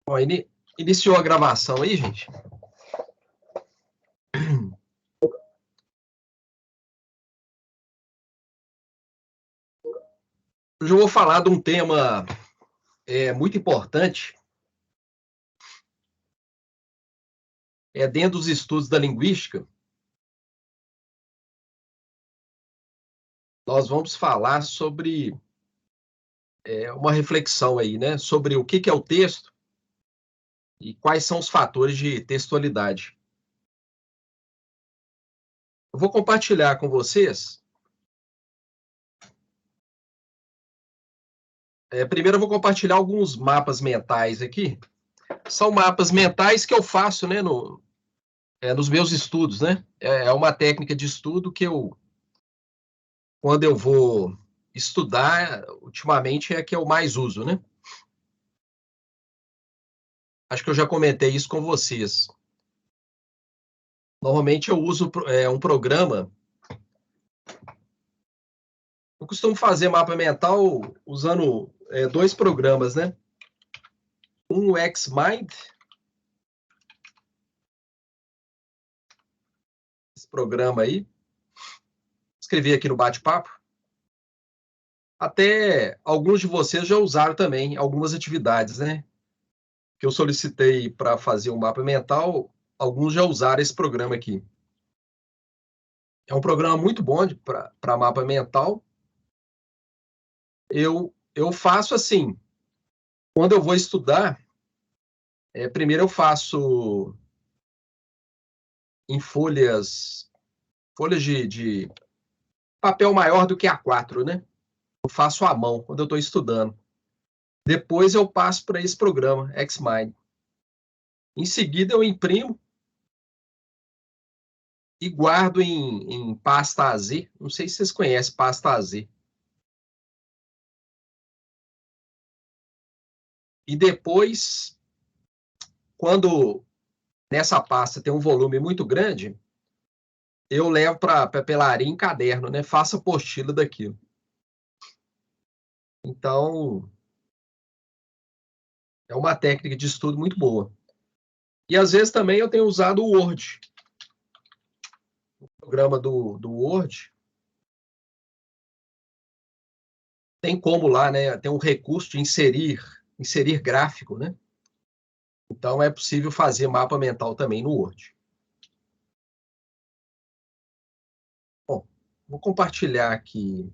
Ó, iniciou a gravação aí, gente? Hoje eu vou falar de um tema muito importante, dentro dos estudos da linguística. Nós vamos falar sobre uma reflexão aí, né? Sobre o que é o texto e quais são os fatores de textualidade. Eu vou compartilhar com vocês. Primeiro eu vou compartilhar alguns mapas mentais aqui. São mapas mentais que eu faço, né, nos meus estudos, né? É uma técnica de estudo que quando eu vou estudar, ultimamente é a que eu mais uso, né? Acho que eu já comentei isso com vocês. Normalmente eu uso um programa. Eu costumo fazer mapa mental usando dois programas, né? Um, o XMind, esse programa aí. Escrevi aqui no bate-papo. Até alguns de vocês já usaram também algumas atividades, né? Que eu solicitei para fazer um mapa mental. Alguns já usaram esse programa aqui. É um programa muito bom para mapa mental. Eu faço assim, quando eu vou estudar, primeiro eu faço em folhas de papel maior do que A4, né? Eu faço à mão quando eu estou estudando. Depois eu passo para esse programa, XMind. Em seguida eu imprimo e guardo em pasta AZ. Não sei se vocês conhecem pasta AZ. E depois, quando nessa pasta tem um volume muito grande, eu levo para papelaria em caderno, né? Faço apostila daquilo. Então, é uma técnica de estudo muito boa. E às vezes também eu tenho usado o Word, o programa do Word. Tem como lá, né? Tem um recurso de inserir gráfico, né? Então é possível fazer mapa mental também no Word. Bom, vou compartilhar aqui.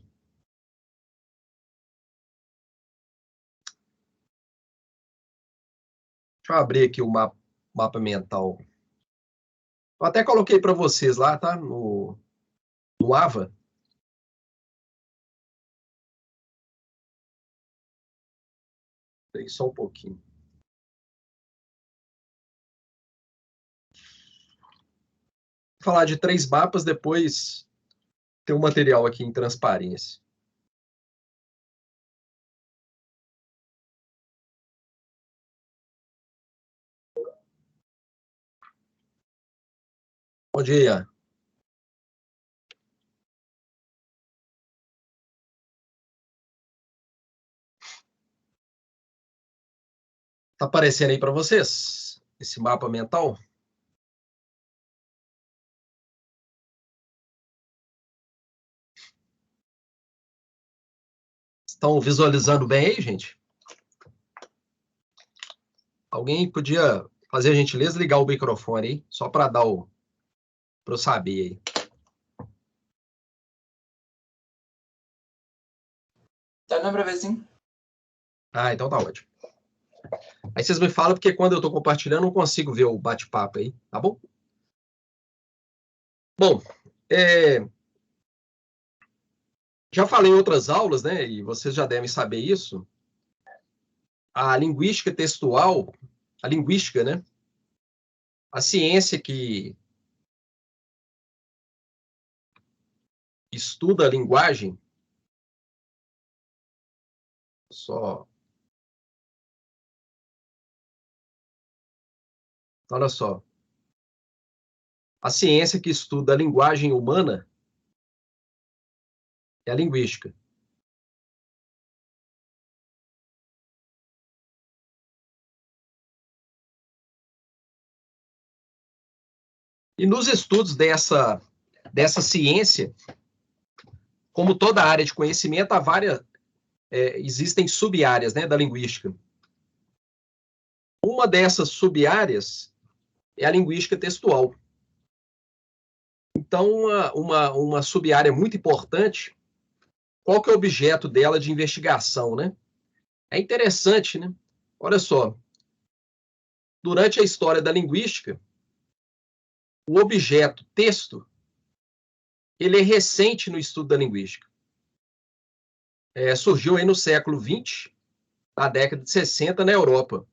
Deixa eu abrir aqui o mapa mental. Eu até coloquei para vocês lá, tá? No Ava. Só um pouquinho. Vou falar de 3 mapas, depois tem um material aqui em transparência. Bom dia. Tá aparecendo aí para vocês esse mapa mental? Estão visualizando bem aí, gente? Alguém podia fazer a gentileza de ligar o microfone aí, só para dar para eu saber aí. Tá dando pra ver sim. Ah, então tá ótimo. Aí vocês me falam, porque quando eu estou compartilhando, eu não consigo ver o bate-papo aí, tá bom? Bom, já falei em outras aulas, né? E vocês já devem saber isso. A linguística textual, a linguística, né? A ciência que estuda a linguagem, só. Olha só. A ciência que estuda a linguagem humana é a linguística. E nos estudos dessa ciência, como toda área de conhecimento, há existem sub-áreas, né, da linguística. Uma dessas sub-áreas é a linguística textual. Então, uma sub-área muito importante, qual que é o objeto dela de investigação, né? É interessante, né? Olha só, durante a história da linguística, o objeto texto, ele é recente no estudo da linguística. Surgiu aí no século XX, na década de 60, na Europa.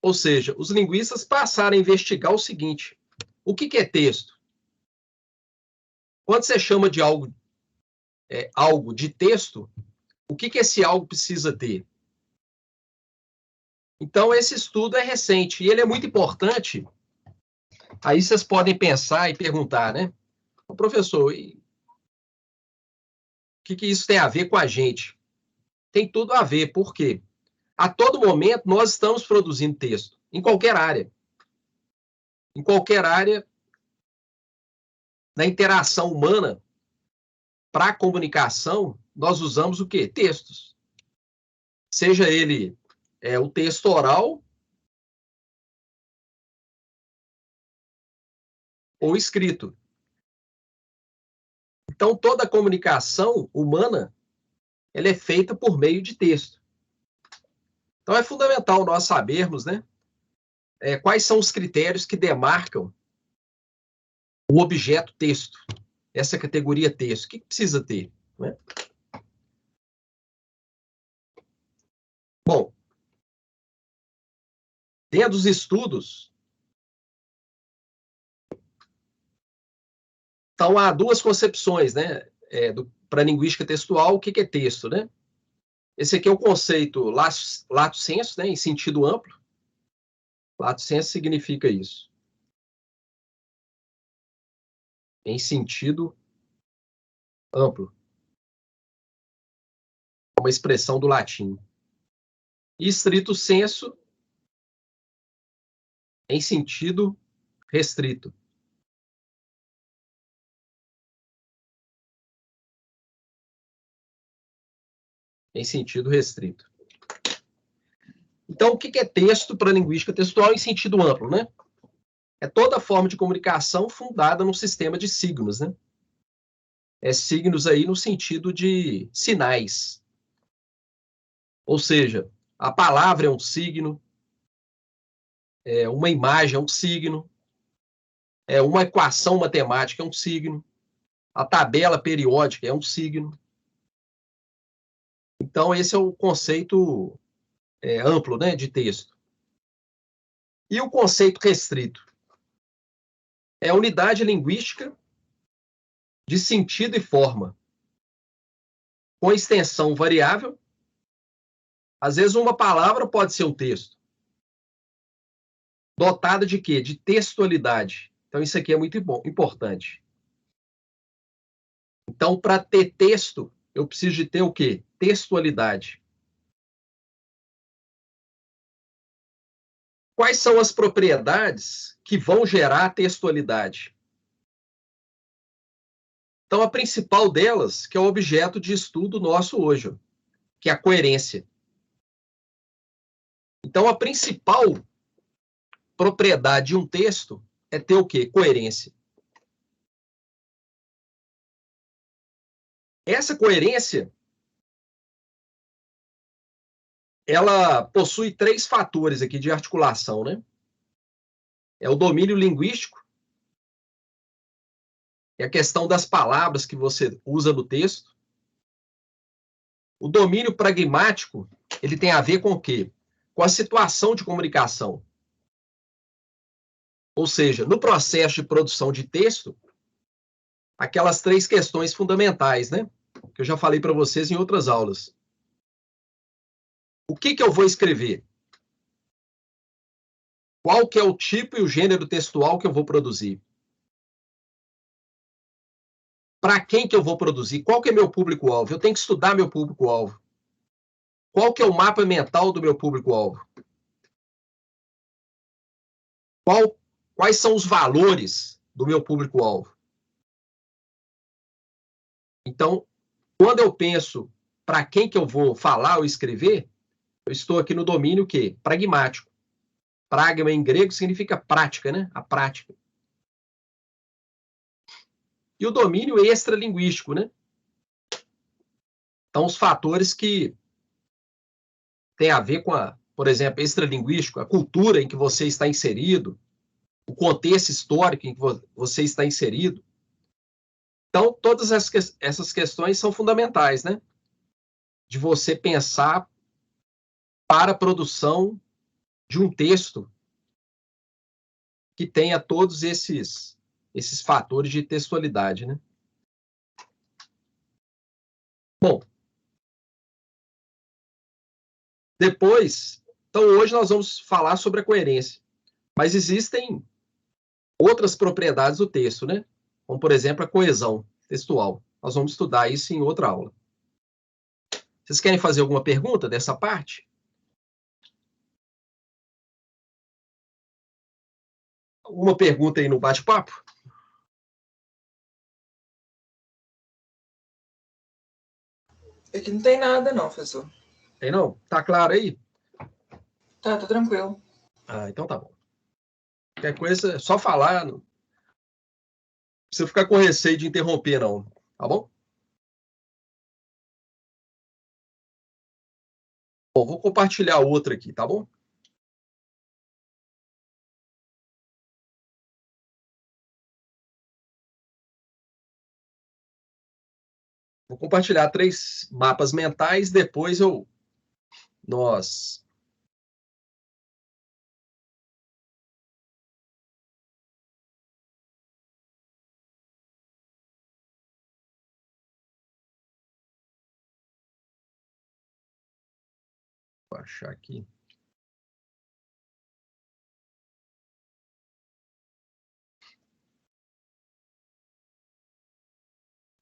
Ou seja, os linguistas passaram a investigar o seguinte: o que é texto? Quando você chama de algo de texto, o que esse algo precisa ter? Então, esse estudo é recente e ele é muito importante. Aí vocês podem pensar e perguntar, né? Professor, o que isso tem a ver com a gente? Tem tudo a ver, por quê? A todo momento, nós estamos produzindo texto, em qualquer área. Em qualquer área, na interação humana, para a comunicação, nós usamos o quê? Textos. Seja ele o texto oral ou escrito. Então, toda a comunicação humana, ela é feita por meio de texto. Então, é fundamental nós sabermos, né, quais são os critérios que demarcam o objeto texto, essa categoria texto. O que precisa ter? Né? Bom, dentro dos estudos, então há duas concepções, né, para linguística textual, o que é texto, né? Esse aqui é o conceito lato sensu, né, em sentido amplo. Lato sensu significa isso. Em sentido amplo. É uma expressão do latim. E stricto sensu, em sentido restrito. Em sentido restrito. Então, o que é texto para linguística textual em sentido amplo, né? É toda forma de comunicação fundada num sistema de signos, né? Signos aí no sentido de sinais. Ou seja, a palavra é um signo, uma imagem é um signo, uma equação matemática é um signo, a tabela periódica é um signo. Então, esse é o conceito amplo, né, de texto. E o conceito restrito? É a unidade linguística de sentido e forma, com extensão variável. Às vezes, uma palavra pode ser um texto. Dotada de quê? De textualidade. Então, isso aqui é muito importante. Então, para ter texto, eu preciso de ter o quê? Textualidade. Quais são as propriedades que vão gerar textualidade? Então, a principal delas, que é o objeto de estudo nosso hoje, que é a coerência. Então, a principal propriedade de um texto é ter o quê? Coerência. Essa coerência, ela possui 3 fatores aqui de articulação, né? É o domínio linguístico, é a questão das palavras que você usa no texto. O domínio pragmático, ele tem a ver com o quê? Com a situação de comunicação. Ou seja, no processo de produção de texto, aquelas 3 questões fundamentais, né? Que eu já falei para vocês em outras aulas. O que eu vou escrever? Qual que é o tipo e o gênero textual que eu vou produzir? Para quem que eu vou produzir? Qual que é meu público-alvo? Eu tenho que estudar meu público-alvo. Qual que é o mapa mental do meu público-alvo? Qual Quais são os valores do meu público-alvo? Então, quando eu penso para quem que eu vou falar ou escrever, eu estou aqui no domínio o quê? Pragmático. Pragma em grego significa prática, né? A prática. E o domínio extralinguístico, né? Então, os fatores que têm a ver com por exemplo, extralinguístico, a cultura em que você está inserido, o contexto histórico em que você está inserido. Então, todas essas questões são fundamentais, né? De você pensar para a produção de um texto que tenha todos esses fatores de textualidade, né? Bom, depois, então hoje nós vamos falar sobre a coerência, mas existem outras propriedades do texto, né? Como, por exemplo, a coesão textual. Nós vamos estudar isso em outra aula. Vocês querem fazer alguma pergunta dessa parte? Alguma pergunta aí no bate-papo? Aqui não tem nada não, professor. Tem não? Tá claro aí? Tá tranquilo. Ah, então tá bom. Qualquer coisa, é só falar. Não precisa ficar com receio de interromper, não. Tá bom? Bom, vou compartilhar outra aqui, tá bom? Vou compartilhar 3 mapas mentais, depois nós vou achar aqui.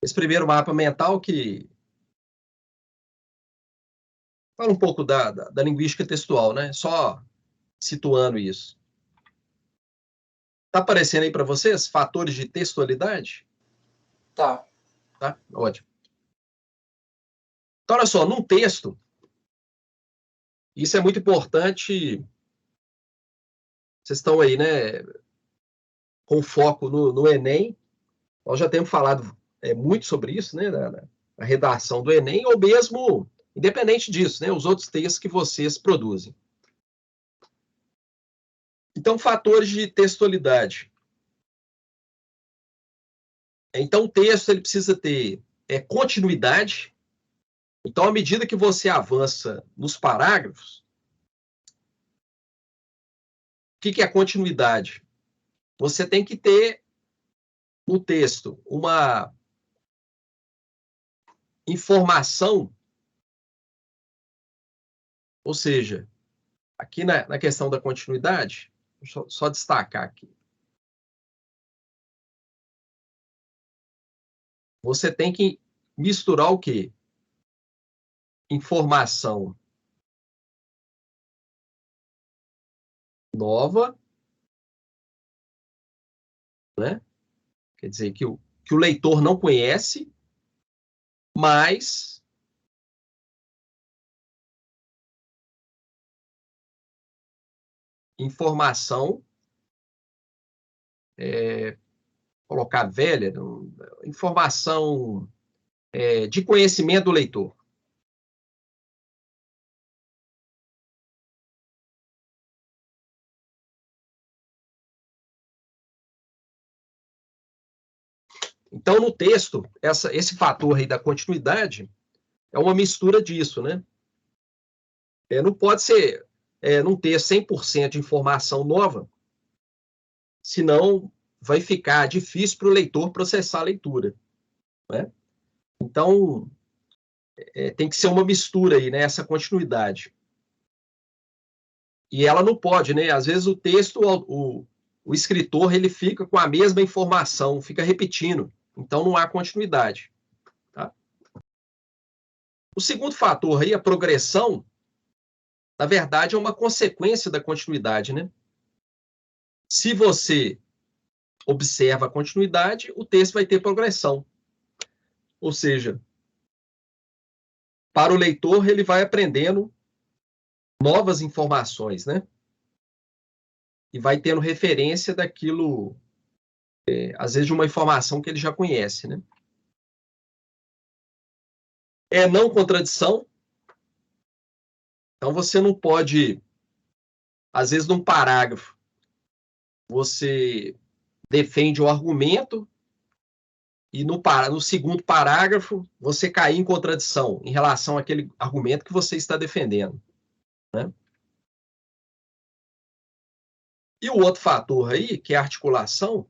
Esse primeiro mapa mental que fala um pouco da linguística textual, né? Só situando isso. Tá aparecendo aí para vocês fatores de textualidade? Tá. Tá? Ótimo. Então, olha só, num texto, isso é muito importante. Vocês estão aí, né, com foco no Enem. Nós já temos falado muito sobre isso, né, na redação do Enem, ou mesmo, independente disso, né, os outros textos que vocês produzem. Então, fatores de textualidade. Então, o texto ele precisa ter continuidade. Então, à medida que você avança nos parágrafos, o que é continuidade? Você tem que ter no texto uma informação, ou seja, aqui na questão da continuidade, deixa eu só destacar aqui. Você tem que misturar o quê? Informação nova, né? Quer dizer, que o leitor não conhece, mas informação, colocar velha, informação de conhecimento do leitor. Então, no texto, esse fator aí da continuidade é uma mistura disso, né? Não pode ser, não ter 100% de informação nova, senão vai ficar difícil para o leitor processar a leitura, né? Então, tem que ser uma mistura aí, né? Essa continuidade. E ela não pode, né? Às vezes o texto, o escritor, ele fica com a mesma informação, fica repetindo. Então, não há continuidade. Tá? O segundo fator aí, a progressão, na verdade, é uma consequência da continuidade, né? Se você observa a continuidade, o texto vai ter progressão. Ou seja, para o leitor, ele vai aprendendo novas informações, né? E vai tendo referência daquilo, às vezes de uma informação que ele já conhece, né? É não contradição. Então, você não pode, às vezes, num parágrafo, você defende o argumento e no segundo parágrafo você cair em contradição em relação àquele argumento que você está defendendo, né? E o outro fator aí, que é a articulação,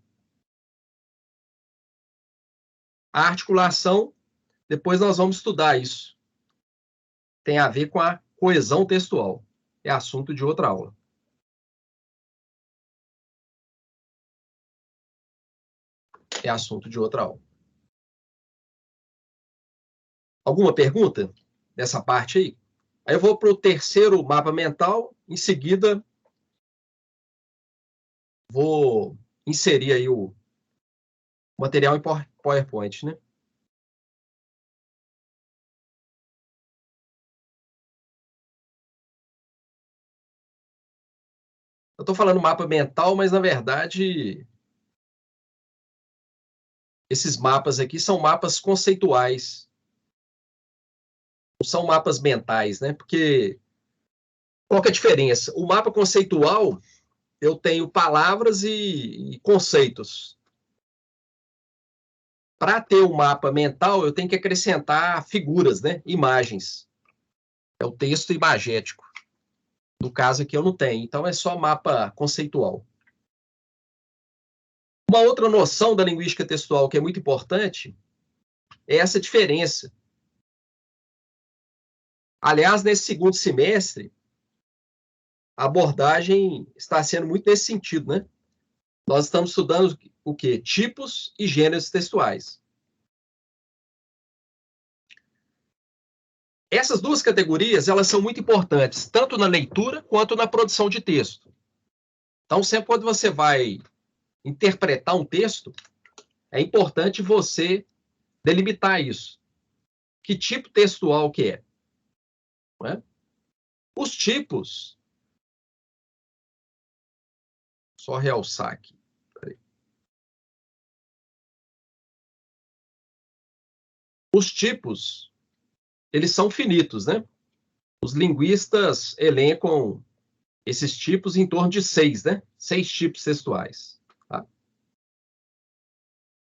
depois nós vamos estudar isso. Tem a ver com a coesão textual. É assunto de outra aula. É assunto de outra aula. Alguma pergunta dessa parte aí? Aí eu vou para o terceiro mapa mental, em seguida vou inserir aí o material em PowerPoint, né? Eu estou falando mapa mental, mas na verdade esses mapas aqui são mapas conceituais. Não são mapas mentais, né? Porque qual que é a diferença? O mapa conceitual, eu tenho palavras e conceitos. Para ter um mapa mental, eu tenho que acrescentar figuras, né? Imagens. É o texto imagético. No caso aqui eu não tenho, então é só mapa conceitual. Uma outra noção da linguística textual que é muito importante é essa diferença. Aliás, nesse segundo semestre, a abordagem está sendo muito nesse sentido, né? Nós estamos estudando o quê? Tipos e gêneros textuais. Essas duas categorias, elas são muito importantes, tanto na leitura quanto na produção de texto. Então, sempre quando você vai interpretar um texto, é importante você delimitar isso. Que tipo textual que é? Não é? Os tipos, só realçar aqui. Os tipos, eles são finitos, né? Os linguistas elencam esses tipos em torno de 6, né? 6 tipos textuais. Tá?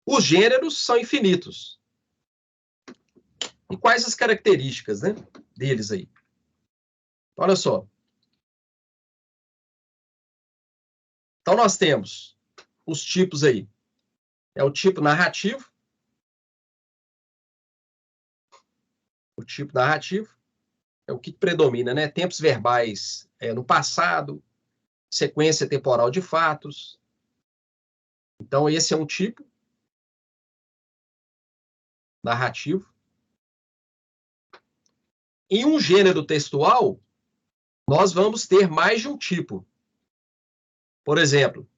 Os gêneros são infinitos. E quais as características, né, deles aí? Olha só. Então, nós temos os tipos aí. É o tipo narrativo. O tipo narrativo é o que predomina, né? Tempos verbais no passado, sequência temporal de fatos. Então, esse é um tipo narrativo. Em um gênero textual, nós vamos ter mais de um tipo. Por exemplo,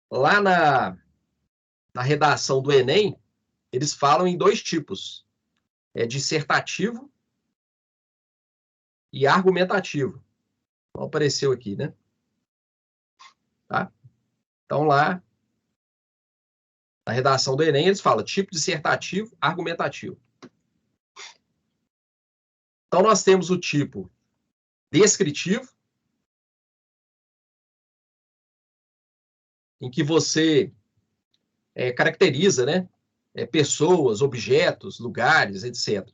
lá na redação do Enem, eles falam em 2 tipos. É dissertativo e argumentativo. Então, apareceu aqui, né? Tá? Então, lá, na redação do Enem, eles falam tipo dissertativo, argumentativo. Então, nós temos o tipo descritivo, em que você caracteriza, né? Pessoas, objetos, lugares, etc.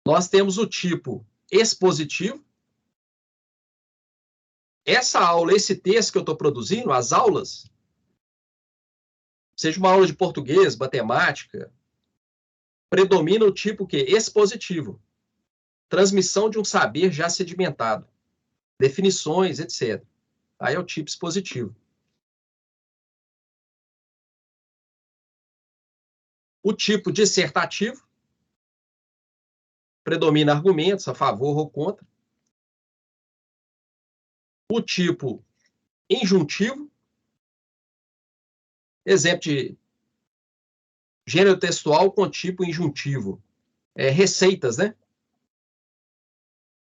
Nós temos o tipo expositivo. Essa aula, esse texto que eu estou produzindo, as aulas, seja uma aula de português, matemática, predomina o tipo que expositivo. Transmissão de um saber já sedimentado. Definições, etc. Aí é o tipo expositivo. O tipo dissertativo predomina argumentos a favor ou contra. o tipo injuntivo, exemplo de gênero textual com tipo injuntivo, receitas, né?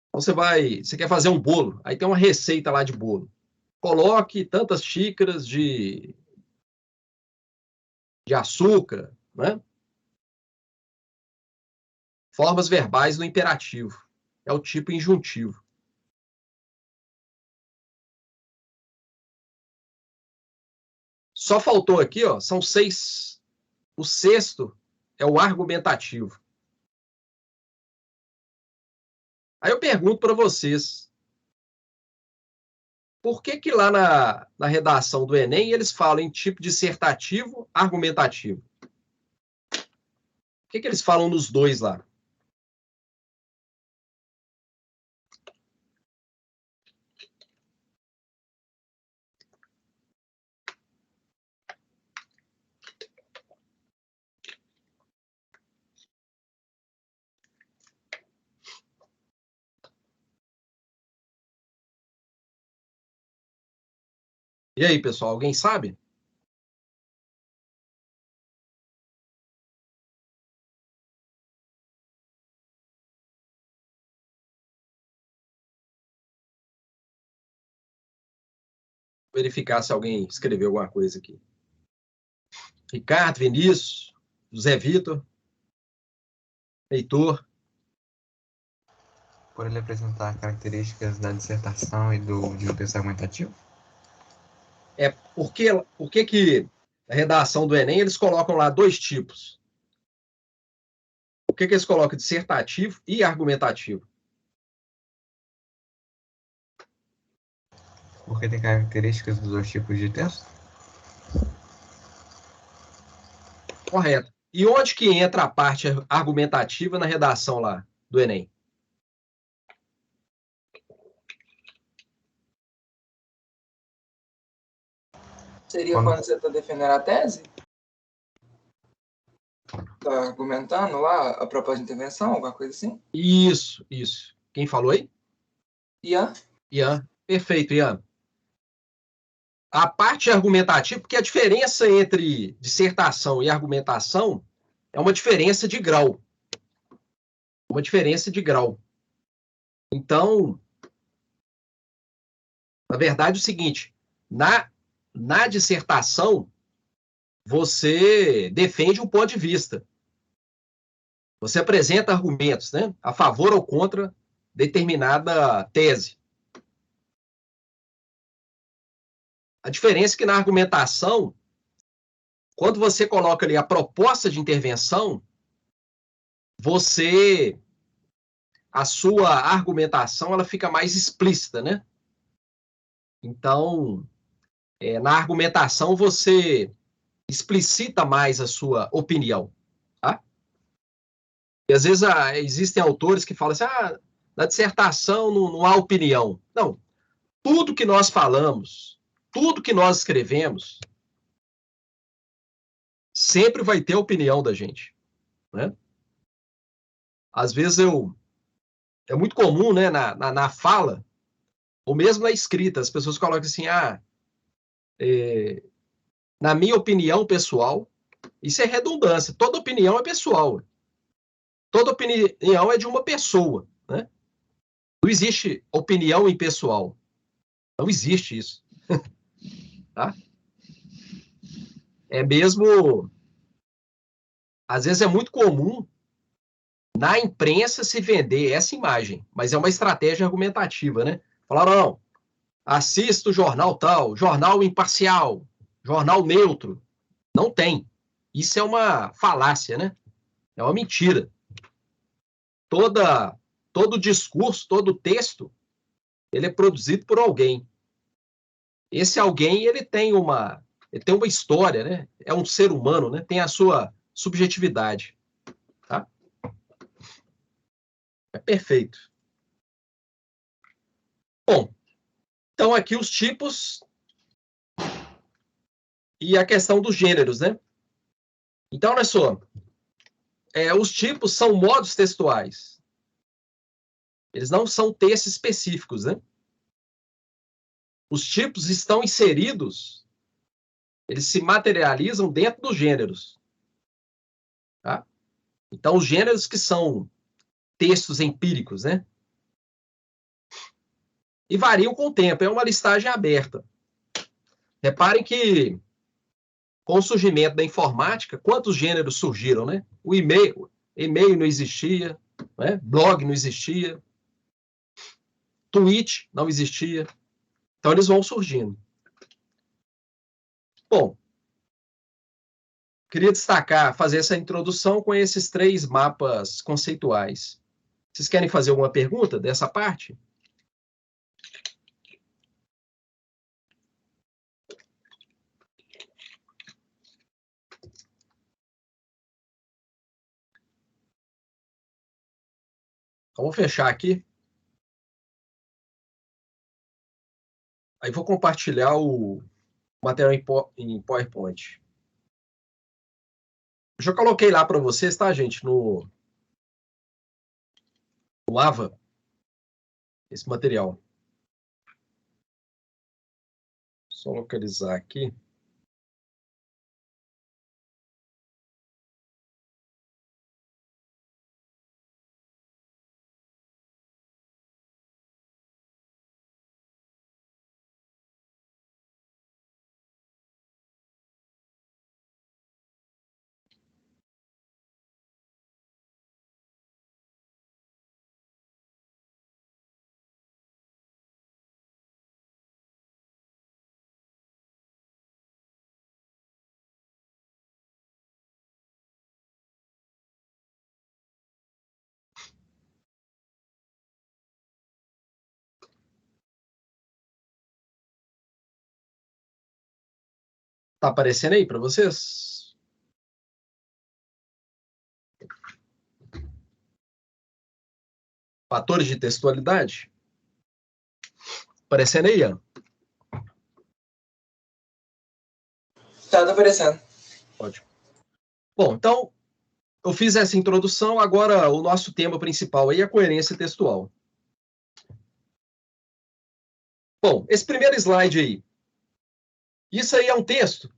Então você quer fazer um bolo, aí tem uma receita lá de bolo. Coloque tantas xícaras de açúcar, né? Formas verbais no imperativo. É o tipo injuntivo. Só faltou aqui, ó, são 6. O sexto é o argumentativo. Aí eu pergunto para vocês, por que que lá na redação do Enem eles falam em tipo dissertativo, argumentativo? Por que que eles falam nos dois lá? E aí, pessoal, alguém sabe? Verificar se alguém escreveu alguma coisa aqui. Ricardo, Vinícius, José Vitor, Heitor. Por ele apresentar características da dissertação e de um texto argumentativo? Por que a redação do Enem eles colocam lá 2 tipos? Por que eles colocam dissertativo e argumentativo? Porque tem características dos dois tipos de texto? Correto. E onde que entra a parte argumentativa na redação lá do Enem? Seria quando você está defendendo a tese? Está argumentando lá a proposta de intervenção, alguma coisa assim? Isso. Quem falou aí? Ian? Ian. Perfeito, Ian. A parte argumentativa, porque a diferença entre dissertação e argumentação é uma diferença de grau. Uma diferença de grau. Então, na verdade, é o seguinte, na dissertação, você defende um ponto de vista. Você apresenta argumentos, né, a favor ou contra determinada tese. A diferença é que na argumentação, quando você coloca ali a proposta de intervenção, a sua argumentação ela fica mais explícita, né? Então, na argumentação você explicita mais a sua opinião, tá? E às vezes existem autores que falam assim, na dissertação não há opinião. Não, tudo que nós falamos, tudo que nós escrevemos, sempre vai ter a opinião da gente, né? Às vezes é muito comum, né, na fala, ou mesmo na escrita, as pessoas colocam assim, na minha opinião pessoal, isso é redundância, toda opinião é pessoal, toda opinião é de uma pessoa, né? Não existe opinião impessoal, não existe isso, tá? É mesmo, às vezes é muito comum na imprensa se vender essa imagem, mas é uma estratégia argumentativa, né? Falaram, não, assista o jornal tal, jornal imparcial, jornal neutro. Não tem. Isso é uma falácia, né? É uma mentira. Todo discurso, todo texto, ele é produzido por alguém. Esse alguém, ele tem uma história, né? É um ser humano, né? Tem a sua subjetividade, tá? É perfeito. Bom, então aqui os tipos e a questão dos gêneros, né? Então, olha só, os tipos são modos textuais. Eles não são textos específicos, né? Os tipos estão inseridos, eles se materializam dentro dos gêneros. Tá? Então, os gêneros que são textos empíricos, né? E variam com o tempo, é uma listagem aberta. Reparem que, com o surgimento da informática, quantos gêneros surgiram, né? O e-mail não existia, né? Blog não existia, tweet não existia. Então, eles vão surgindo. Bom, queria destacar, fazer essa introdução com esses 3 mapas conceituais. Vocês querem fazer alguma pergunta dessa parte? Então, vou fechar aqui. Aí vou compartilhar o material em PowerPoint. Eu já coloquei lá para vocês, tá, gente? No Lava, esse material. Só localizar aqui. Tá aparecendo aí para vocês? Fatores de textualidade? Aparecendo aí, Ian? Tá aparecendo. Ótimo. Bom, então, eu fiz essa introdução, agora o nosso tema principal aí é a coerência textual. Bom, esse primeiro slide aí, isso aí é um texto?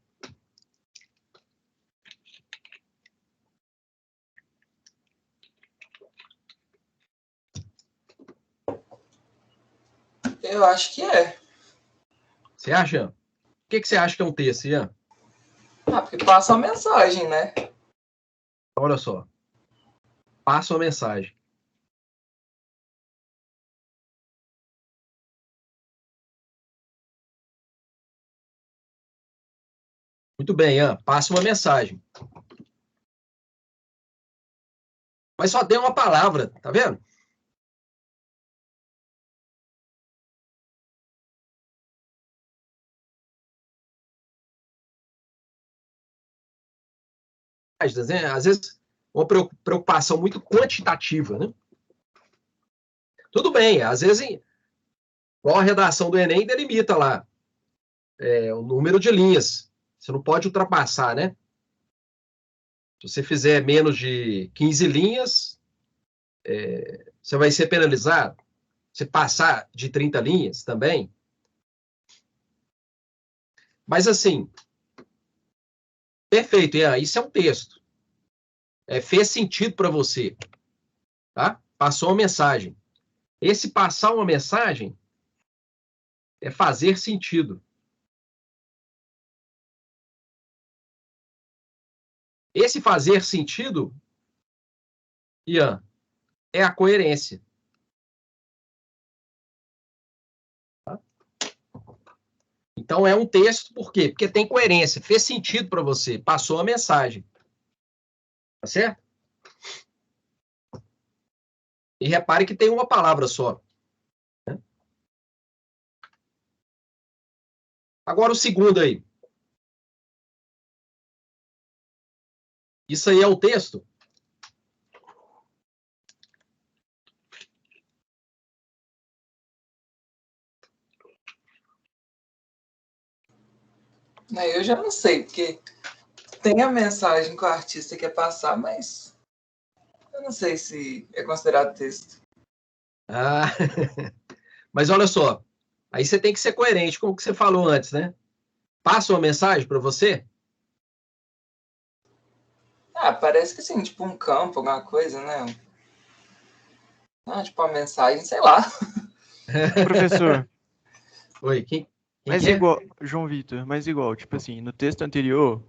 Eu acho que é. Você acha, Ian? O que você acha que é um texto, Ian? Ah, porque passa a mensagem, né? Olha só. Passa uma mensagem. Muito bem, Ian. Passa uma mensagem. Mas só tem uma palavra, tá vendo? Às vezes, uma preocupação muito quantitativa, né? Tudo bem, às vezes, igual a redação do Enem delimita lá o número de linhas. Você não pode ultrapassar, né? Se você fizer menos de 15 linhas, você vai ser penalizado. Se passar de 30 linhas também. Mas assim, perfeito, Ian, isso é um texto. Fez sentido para você, tá? Passou uma mensagem. Esse passar uma mensagem é fazer sentido. Esse fazer sentido, Ian, é a coerência. Tá? Então, é um texto, por quê? Porque tem coerência, fez sentido para você, passou a mensagem. Tá certo? E repare que tem uma palavra só. Né? Agora, o segundo aí. Isso aí é o texto? Aí eu já não sei, porque tem a mensagem que o artista quer passar, mas eu não sei se é considerado texto. Ah, mas olha só. Aí você tem que ser coerente com o que você falou antes, né? Passa uma mensagem para você? Ah, parece que sim, tipo um campo, alguma coisa, né? Ah, tipo uma mensagem, sei lá. Professor, Oi, quem mas que é? igual, João Vitor, mas igual, tipo assim, no texto anterior,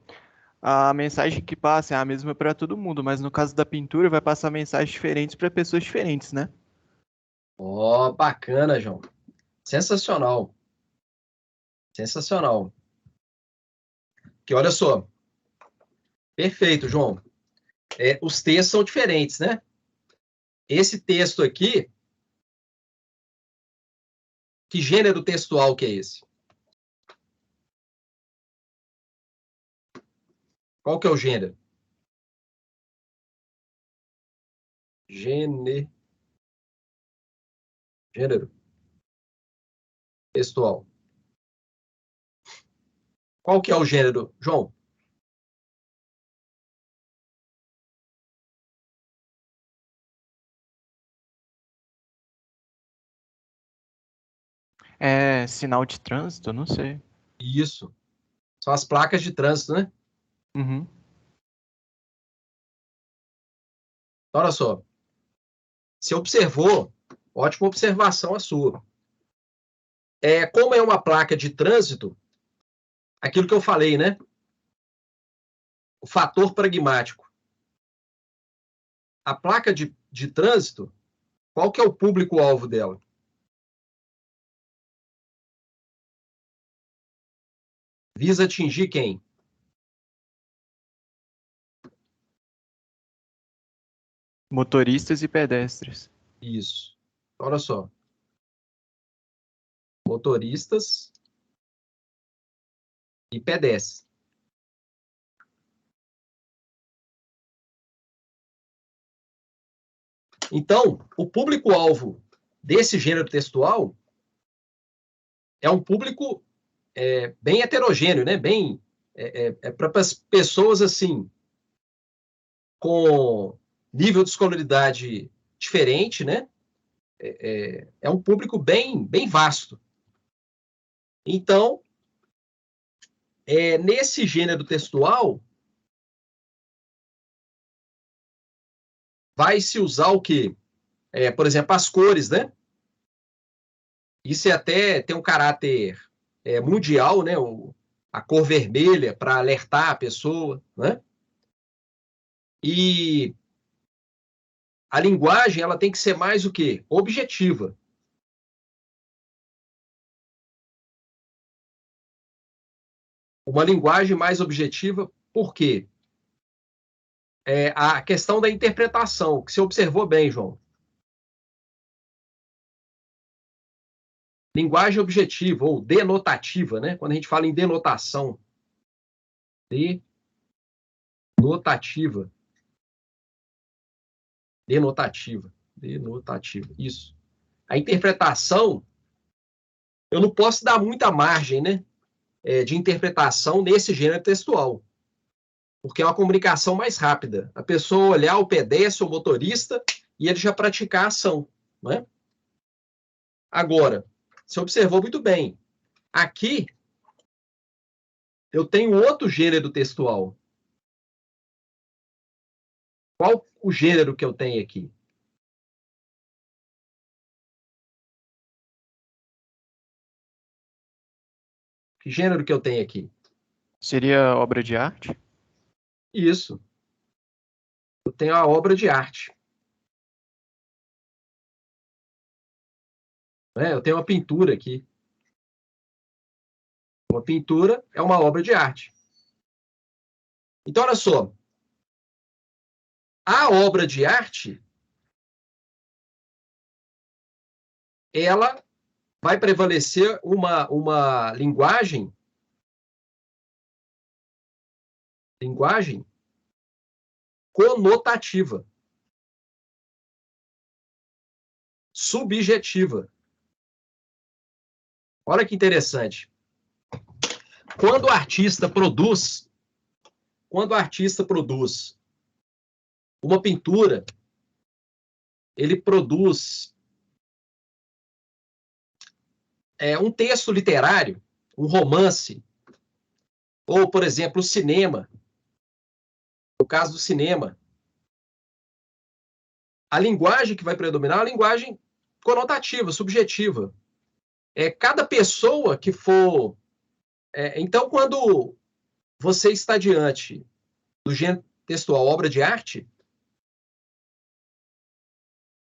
a mensagem que passa é a mesma para todo mundo, mas no caso da pintura vai passar mensagens diferentes para pessoas diferentes, né? Ó, bacana, João. Sensacional. Sensacional. Que olha só, perfeito, João. Os textos são diferentes, né? Esse texto aqui, que gênero textual que é esse? Qual que é o gênero? Gênero textual. Qual que é o gênero, João? É sinal de trânsito? Não sei. Isso. São as placas de trânsito, né? Uhum. Então, olha só. Você observou, ótima observação a sua. Como é uma placa de trânsito, aquilo que eu falei, né? O fator pragmático. A placa de trânsito, qual que é o público-alvo dela? Visa atingir quem? Motoristas e pedestres. Isso. Olha só. Motoristas e pedestres. Então, o público-alvo desse gênero textual é um público bem heterogêneo, né? Bem para as pessoas assim com nível de escolaridade diferente, né? É um público bem vasto. Então, nesse gênero textual, vai se usar o quê? Por exemplo, as cores, né? Isso até tem um caráter mundial, né? A cor vermelha para alertar a pessoa, né? E a linguagem ela tem que ser mais o quê? Objetiva. Uma linguagem mais objetiva, por quê? A questão da interpretação, que você observou bem, João. Linguagem objetiva ou denotativa, né? Quando a gente fala em denotação. Denotativa. Denotativa. Isso. A interpretação, eu não posso dar muita margem, né? De interpretação nesse gênero textual. Porque é uma comunicação mais rápida. A pessoa olhar o pedestre, o motorista, e ele já praticar a ação, né? Agora, você observou muito bem. Aqui, eu tenho outro gênero textual. Qual o gênero que eu tenho aqui? Que gênero que eu tenho aqui? Seria obra de arte? Isso. Eu tenho a obra de arte. Né? Eu tenho uma pintura aqui. Uma pintura é uma obra de arte. Então, olha só. A obra de arte, ela vai prevalecer uma linguagem conotativa, subjetiva. Olha que interessante. Quando o artista produz uma pintura, ele produz um texto literário, um romance, ou, por exemplo, o cinema, no caso do cinema, a linguagem que vai predominar é a linguagem conotativa, subjetiva. Cada pessoa que for... então, quando você está diante do gênero textual, obra de arte,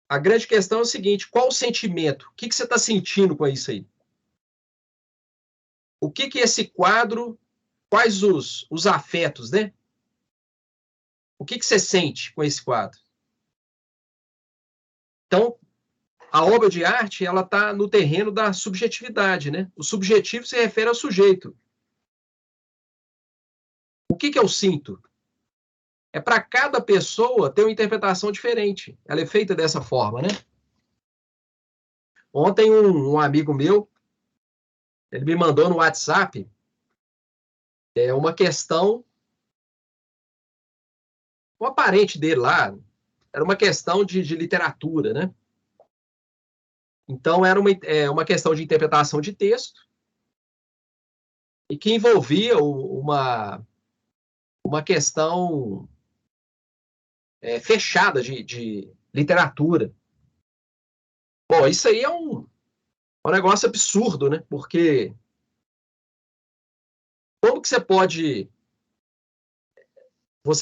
a grande questão é o seguinte: qual o sentimento? O que você está sentindo com isso aí? O que esse quadro, quais os afetos, né? O que você sente com esse quadro? Então, a obra de arte, ela está no terreno da subjetividade, né? O subjetivo se refere ao sujeito. O que eu sinto? Para cada pessoa ter uma interpretação diferente. Ela é feita dessa forma, né? Ontem, um amigo meu, ele me mandou no WhatsApp uma questão, o parente dele lá, era uma questão de literatura, né? Então, era uma questão de interpretação de texto e que envolvia uma questão fechada de literatura. Bom, isso aí é um negócio absurdo, né? Porque como que você pode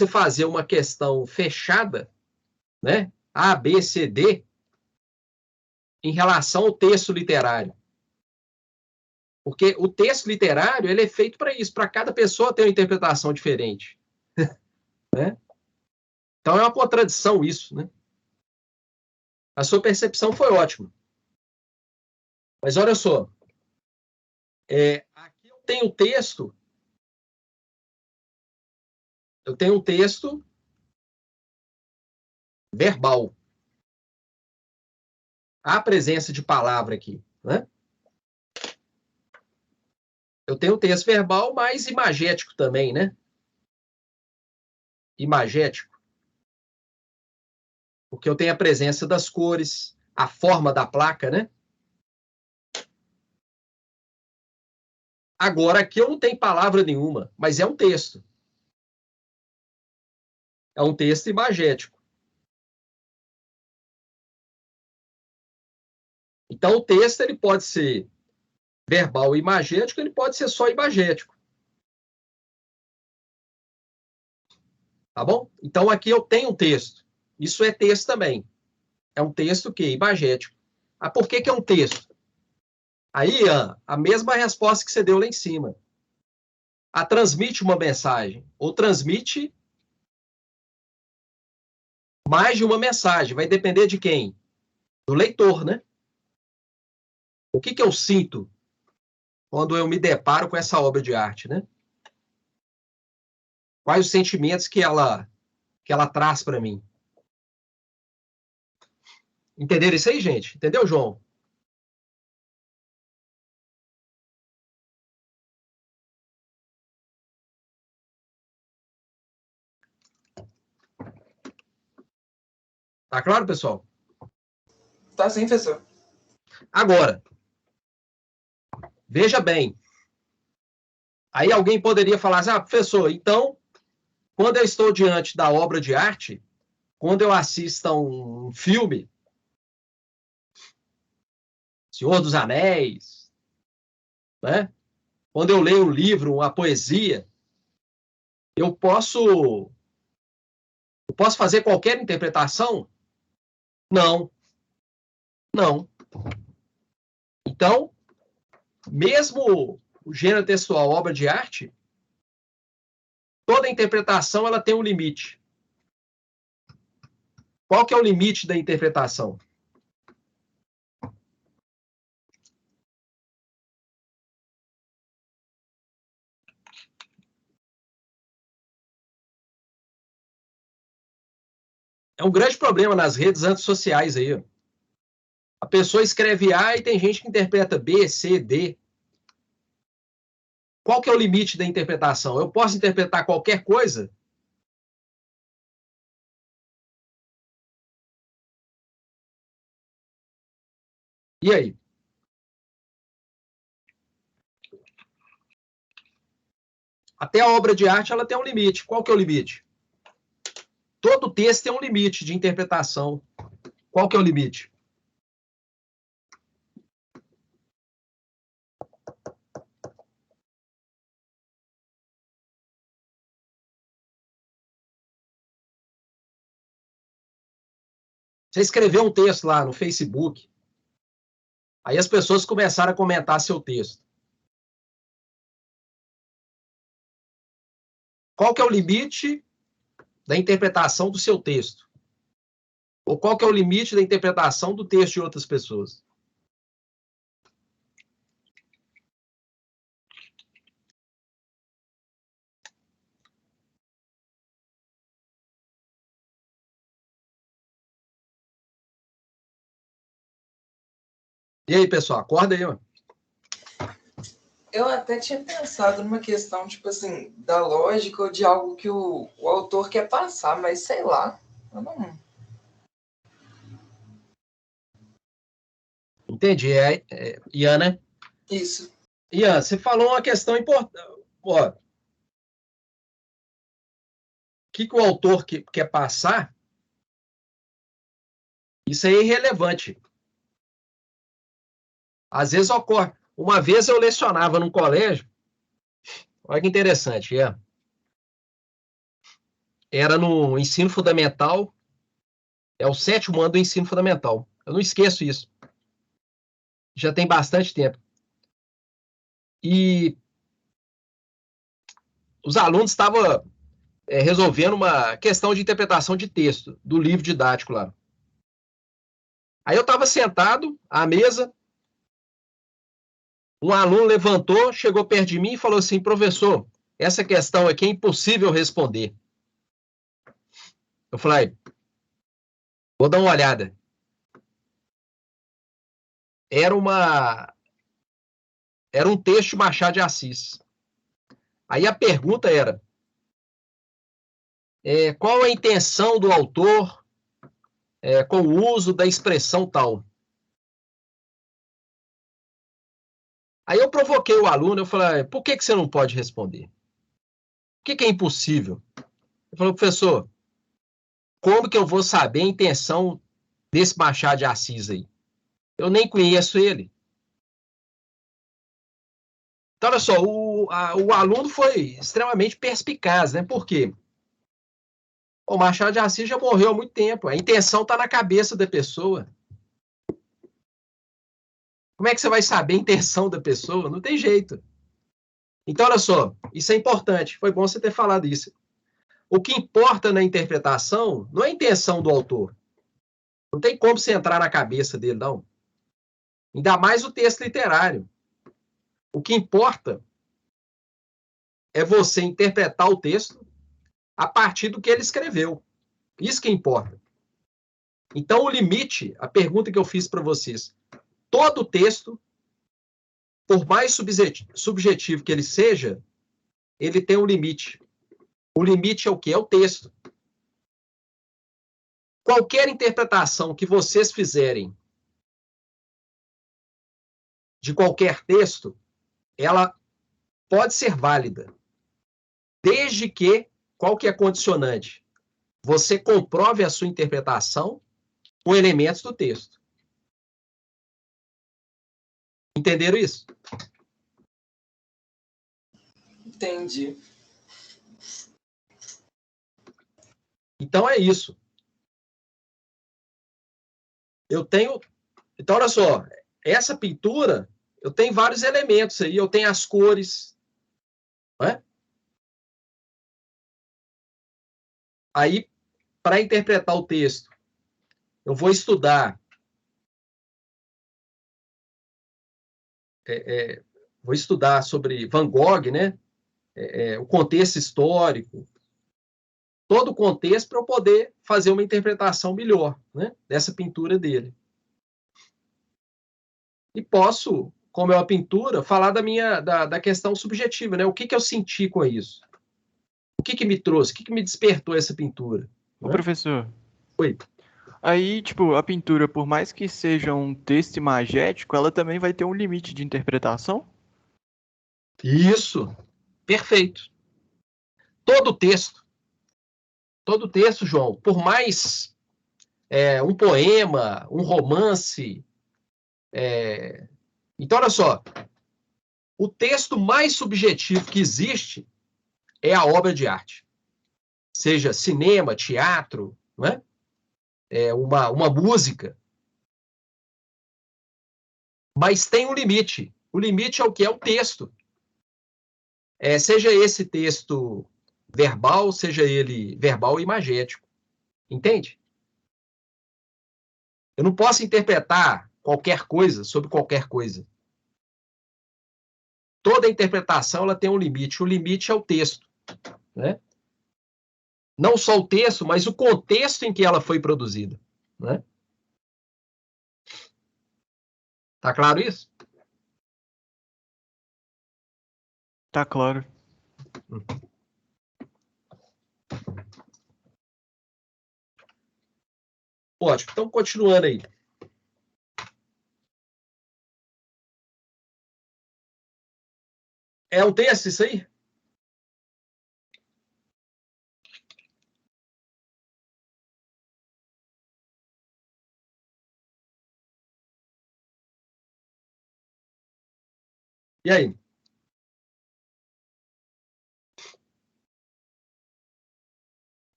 fazer uma questão fechada, né? A, B, C, D, em relação ao texto literário? Porque o texto literário ele é feito para isso, para cada pessoa ter uma interpretação diferente. Né? Então é uma contradição isso, né? A sua percepção foi ótima. Mas olha só, aqui eu tenho um texto verbal. Há presença de palavra aqui, né? Eu tenho um texto verbal, mas imagético também, né? Imagético. Porque eu tenho a presença das cores, a forma da placa, né? Agora, aqui eu não tenho palavra nenhuma, mas é um texto. É um texto imagético. Então, o texto ele pode ser verbal e imagético, ele pode ser só imagético. Tá bom? Então, aqui eu tenho um texto. Isso é texto também. É um texto que imagético. Por que é um texto? Aí, a mesma resposta que você deu lá em cima. Transmite uma mensagem, ou transmite mais de uma mensagem. Vai depender de quem? Do leitor, né? O que eu sinto quando eu me deparo com essa obra de arte, né? Quais os sentimentos que ela traz para mim? Entenderam isso aí, gente? Entendeu, João? Tá claro, pessoal? Tá sim, professor. Agora, veja bem. Aí alguém poderia falar assim, professor, então, quando eu estou diante da obra de arte, quando eu assisto a um filme, Senhor dos Anéis, né? Quando eu leio um livro, uma poesia, eu posso fazer qualquer interpretação? Não, não. Então, mesmo o gênero textual, obra de arte, toda interpretação ela tem um limite. Qual que é o limite da interpretação? É um grande problema nas redes antissociais aí. A pessoa escreve A e tem gente que interpreta B, C, D. Qual que é o limite da interpretação? Eu posso interpretar qualquer coisa? E aí? Até a obra de arte ela tem um limite. Qual que é o limite? Todo texto tem um limite de interpretação. Qual que é o limite? Você escreveu um texto lá no Facebook, aí as pessoas começaram a comentar seu texto. Qual que é o limite da interpretação do seu texto? Ou qual que é o limite da interpretação do texto de outras pessoas? E aí, pessoal, acorda aí, mano. Eu até tinha pensado numa questão, tipo assim, da lógica ou de algo que o autor quer passar, mas sei lá. Eu não. Entendi. Ian, né? Isso. Ian, você falou uma questão importante. Ó, o que o autor quer passar, isso aí é irrelevante. Às vezes ocorre. Uma vez eu lecionava num colégio, olha que interessante, era no ensino fundamental, é o 7º ano do ensino fundamental. Eu não esqueço isso. Já tem bastante tempo. E os alunos estavam resolvendo uma questão de interpretação de texto do livro didático lá. Aí eu estava sentado à mesa, um aluno levantou, chegou perto de mim e falou assim: professor, essa questão aqui é impossível responder. Eu falei: vou dar uma olhada. Era um texto de Machado de Assis. Aí a pergunta era: qual a intenção do autor com o uso da expressão tal? Aí eu provoquei o aluno, eu falei: por que você não pode responder? Por que é impossível? Ele falou: professor, como que eu vou saber a intenção desse Machado de Assis aí? Eu nem conheço ele. Então, olha só, o aluno foi extremamente perspicaz, né? Por quê? O Machado de Assis já morreu há muito tempo. A intenção está na cabeça da pessoa. Como é que você vai saber a intenção da pessoa? Não tem jeito. Então, olha só, isso é importante. Foi bom você ter falado isso. O que importa na interpretação não é a intenção do autor. Não tem como você entrar na cabeça dele, não. Ainda mais o texto literário. O que importa é você interpretar o texto a partir do que ele escreveu. Isso que importa. Então, o limite, a pergunta que eu fiz para vocês, todo texto, por mais subjetivo que ele seja, ele tem um limite. O limite é o quê? É o texto. Qualquer interpretação que vocês fizerem de qualquer texto, ela pode ser válida, desde que, qual que é a condicionante? Você comprove a sua interpretação com elementos do texto. Entenderam isso? Entendi. Então é isso. Eu tenho... Então, olha só, essa pintura, eu tenho vários elementos aí, eu tenho as cores, né? Aí, para interpretar o texto, eu vou estudar sobre Van Gogh, né? O contexto histórico, todo o contexto para eu poder fazer uma interpretação melhor, né, dessa pintura dele. E posso, como é uma pintura, falar da questão subjetiva, né? O que eu senti com isso? O que me trouxe? O que me despertou essa pintura? Ô, Né? professor. Oi. Aí, tipo, a pintura, por mais que seja um texto imagético, ela também vai ter um limite de interpretação? Isso. Perfeito. todo texto, João, por mais um poema, um romance. Então, olha só, o texto mais subjetivo que existe é a obra de arte. Seja cinema, teatro, não é? Uma música. Mas tem um limite. O limite é o que? É o texto. Seja esse texto verbal, seja ele verbal ou imagético. Entende? Eu não posso interpretar qualquer coisa sobre qualquer coisa. Toda interpretação ela tem um limite. O limite é o texto, né? Não só o texto, mas o contexto em que ela foi produzida, né? Tá claro isso? Tá claro. Ótimo. Então, continuando aí. É um texto isso aí? E aí? O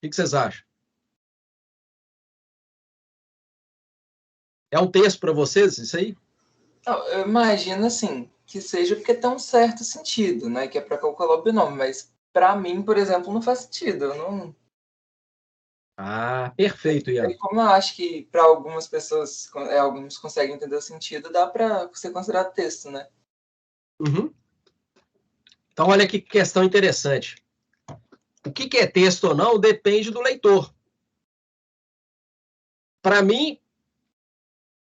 que vocês acham? É um texto para vocês isso aí? Não, eu imagino assim, que seja porque tem um certo sentido, né? Que é para calcular o binômio, mas para mim, por exemplo, não faz sentido. Eu não... Ah, perfeito, Ian. E como eu acho que para algumas pessoas, alguns conseguem entender o sentido, dá para ser considerado texto, né? Uhum. Então, olha que questão interessante. O que é texto ou não depende do leitor. Para mim,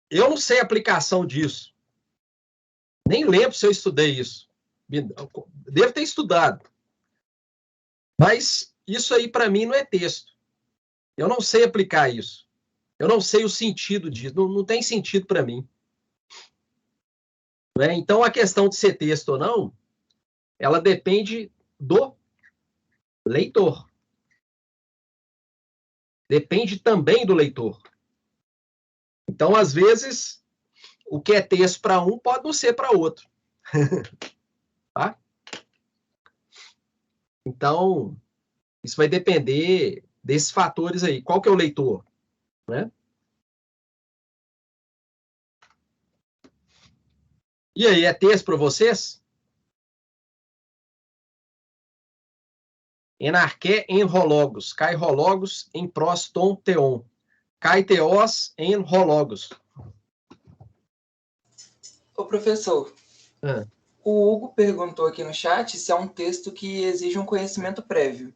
eu não sei a aplicação disso. Nem lembro se eu estudei isso. Devo ter estudado. Mas isso aí, para mim, não é texto. Eu não sei aplicar isso. Eu não sei o sentido disso. Não tem sentido para mim. Né? Então, a questão de ser texto ou não, ela depende do leitor. Depende também do leitor. Então, às vezes, o que é texto para um pode não ser para outro. Tá? Então, isso vai depender desses fatores aí. Qual que é o leitor? Né? E aí, é texto para vocês? Enarqué en rologos, cai rologos em proston teon, cai teos em rologos. Ô, professor, o Hugo perguntou aqui no chat se é um texto que exige um conhecimento prévio.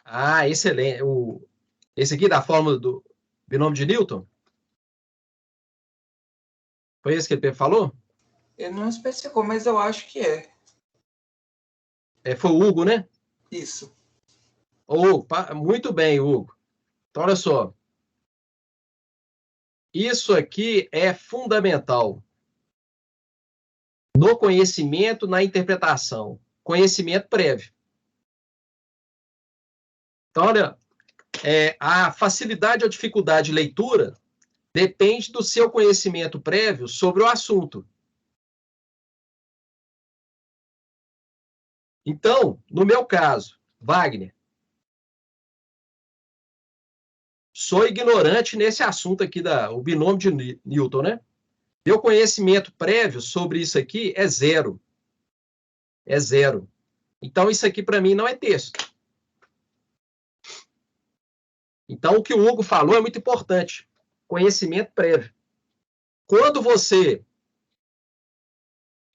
Ah, excelente. Esse aqui da fórmula do binômio de Newton? Foi esse que ele falou? Ele não especificou, mas eu acho que é. Foi o Hugo, né? Isso. Muito bem, Hugo. Então, olha só. Isso aqui é fundamental no conhecimento, na interpretação. Conhecimento prévio. Então, olha, a facilidade ou dificuldade de leitura depende do seu conhecimento prévio sobre o assunto. Então, no meu caso, Wagner, sou ignorante nesse assunto aqui, o binômio de Newton, né? Meu conhecimento prévio sobre isso aqui é zero. É zero. Então, isso aqui para mim não é texto. Então, o que o Hugo falou é muito importante. Conhecimento prévio. Quando você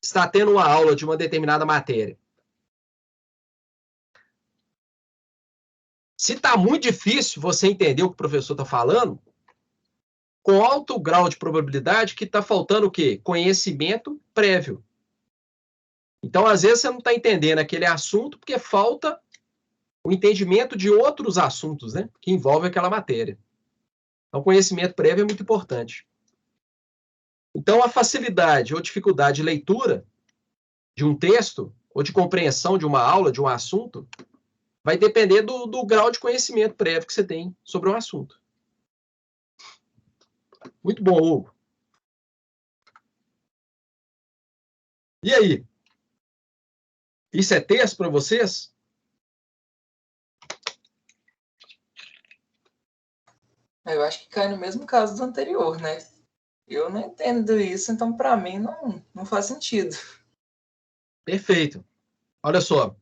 está tendo uma aula de uma determinada matéria, se está muito difícil você entender o que o professor está falando, com alto grau de probabilidade que está faltando o quê? Conhecimento prévio. Então, às vezes, você não está entendendo aquele assunto porque falta o entendimento de outros assuntos, né? Que envolvem aquela matéria. Então, conhecimento prévio é muito importante. Então, a facilidade ou dificuldade de leitura de um texto ou de compreensão de uma aula, de um assunto, vai depender do grau de conhecimento prévio que você tem sobre o assunto. Muito bom, Hugo. E aí? Isso é texto para vocês? Eu acho que cai no mesmo caso do anterior, né? Eu não entendo isso, então para mim não faz sentido. Perfeito. Olha só.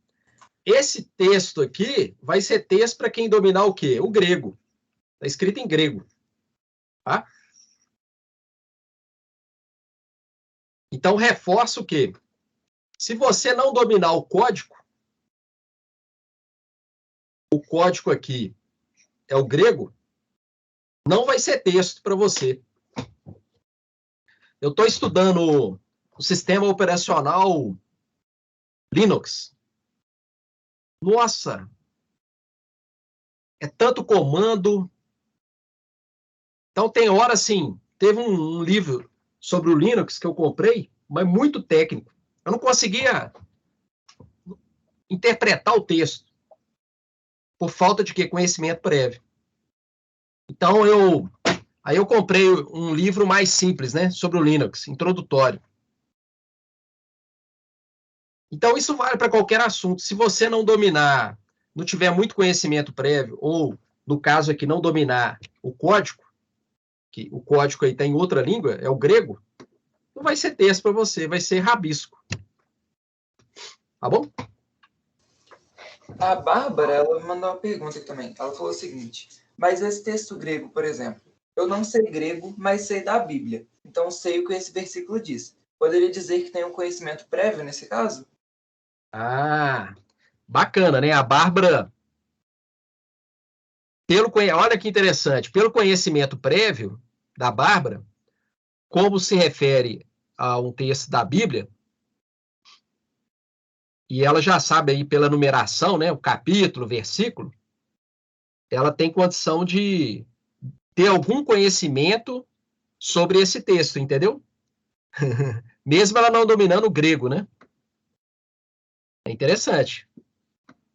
Esse texto aqui vai ser texto para quem dominar o quê? O grego. Está escrito em grego. Tá? Então, reforça o quê? Se você não dominar o código aqui é o grego, não vai ser texto para você. Eu estou estudando o sistema operacional Linux. Nossa, é tanto comando. Então, tem hora, assim, teve um livro sobre o Linux que eu comprei, mas muito técnico. Eu não conseguia interpretar o texto, por falta de conhecimento prévio. Então, aí eu comprei um livro mais simples, né, sobre o Linux, introdutório. Então, isso vale para qualquer assunto. Se você não dominar, não tiver muito conhecimento prévio, ou, no caso aqui, não dominar o código, que o código aí está em outra língua, é o grego, não vai ser texto para você, vai ser rabisco. Tá bom? A Bárbara, ela me mandou uma pergunta aqui também. Ela falou o seguinte: mas esse texto grego, por exemplo, eu não sei grego, mas sei da Bíblia. Então sei o que esse versículo diz. Poderia dizer que tem um conhecimento prévio nesse caso? Ah, bacana, né? A Bárbara, olha que interessante, pelo conhecimento prévio da Bárbara, como se refere a um texto da Bíblia, e ela já sabe aí pela numeração, né, o capítulo, o versículo, ela tem condição de ter algum conhecimento sobre esse texto, entendeu? Mesmo ela não dominando o grego, né? É interessante,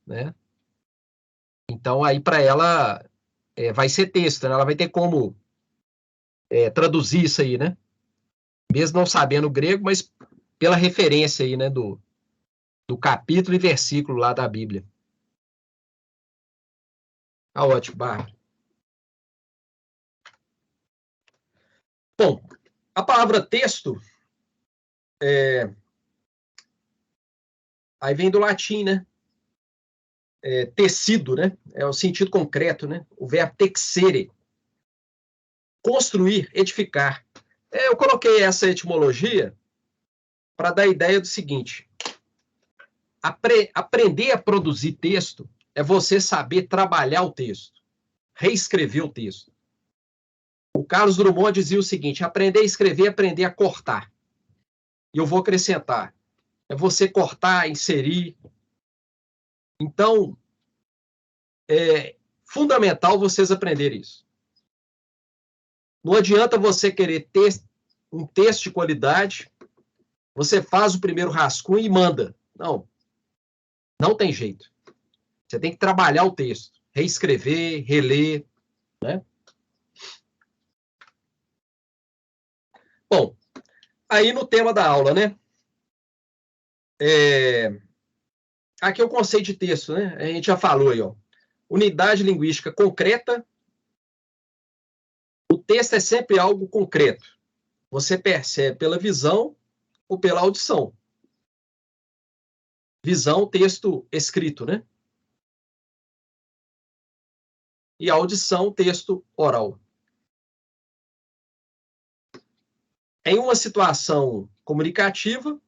né? Então, aí para ela vai ser texto, né? Ela vai ter como traduzir isso aí, né? Mesmo não sabendo o grego, mas pela referência aí, né, do capítulo e versículo lá da Bíblia. Tá ótimo, Bárbara. Bom, a palavra texto aí vem do latim, né? Tecido, né? É o sentido concreto, né? O verbo texere. Construir, edificar. Eu coloquei essa etimologia para dar a ideia do seguinte: aprender a produzir texto é você saber trabalhar o texto, reescrever o texto. O Carlos Drummond dizia o seguinte: aprender a escrever é aprender a cortar. E eu vou acrescentar: é você cortar, inserir. Então, é fundamental vocês aprenderem isso. Não adianta você querer ter um texto de qualidade, você faz o primeiro rascunho e manda. Não, não tem jeito. Você tem que trabalhar o texto, reescrever, reler, né? Bom, aí no tema da aula, né? Aqui é o conceito de texto, né? A gente já falou aí, ó. Unidade linguística concreta. O texto é sempre algo concreto. Você percebe pela visão ou pela audição. Visão, texto escrito, né? E audição, texto oral. Em uma situação comunicativa,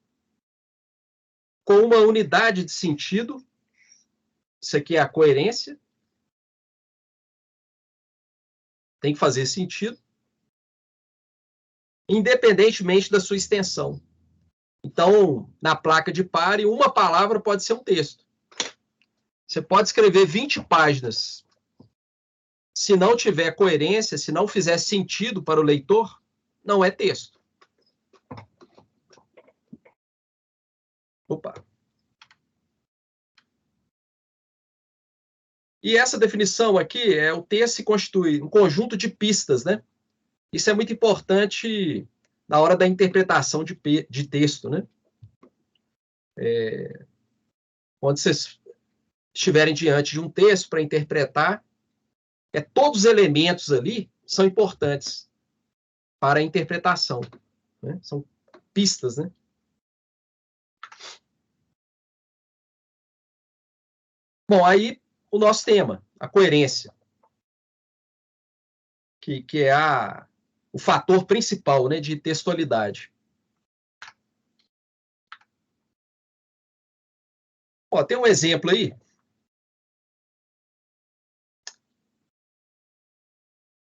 com uma unidade de sentido, isso aqui é a coerência, tem que fazer sentido, independentemente da sua extensão. Então, na placa de pare, uma palavra pode ser um texto. Você pode escrever 20 páginas. Se não tiver coerência, se não fizer sentido para o leitor, não é texto. Opa. E essa definição aqui é o texto se constitui um conjunto de pistas, né? Isso é muito importante na hora da interpretação de texto, né? Quando vocês estiverem diante de um texto para interpretar, todos os elementos ali são importantes para a interpretação, né? São pistas, né? Bom, aí o nosso tema, a coerência, que é o fator principal, né, de textualidade. Ó, tem um exemplo aí.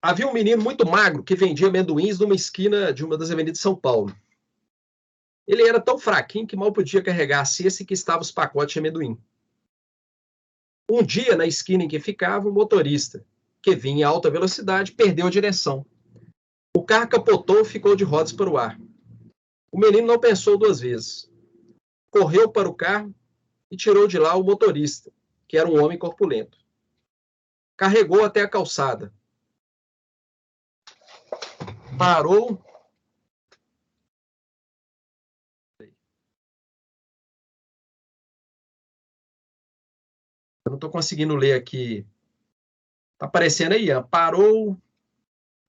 Havia um menino muito magro que vendia amendoins numa esquina de uma das avenidas de São Paulo. Ele era tão fraquinho que mal podia carregar a cesta em que estavam os pacotes de amendoim. Um dia, na esquina em que ficava, um motorista, que vinha em alta velocidade, perdeu a direção. O carro capotou e ficou de rodas para o ar. O menino não pensou duas vezes. Correu para o carro e tirou de lá o motorista, que era um homem corpulento. Carregou até a calçada. Parou. Eu não estou conseguindo ler aqui. Está aparecendo aí, ó. Parou.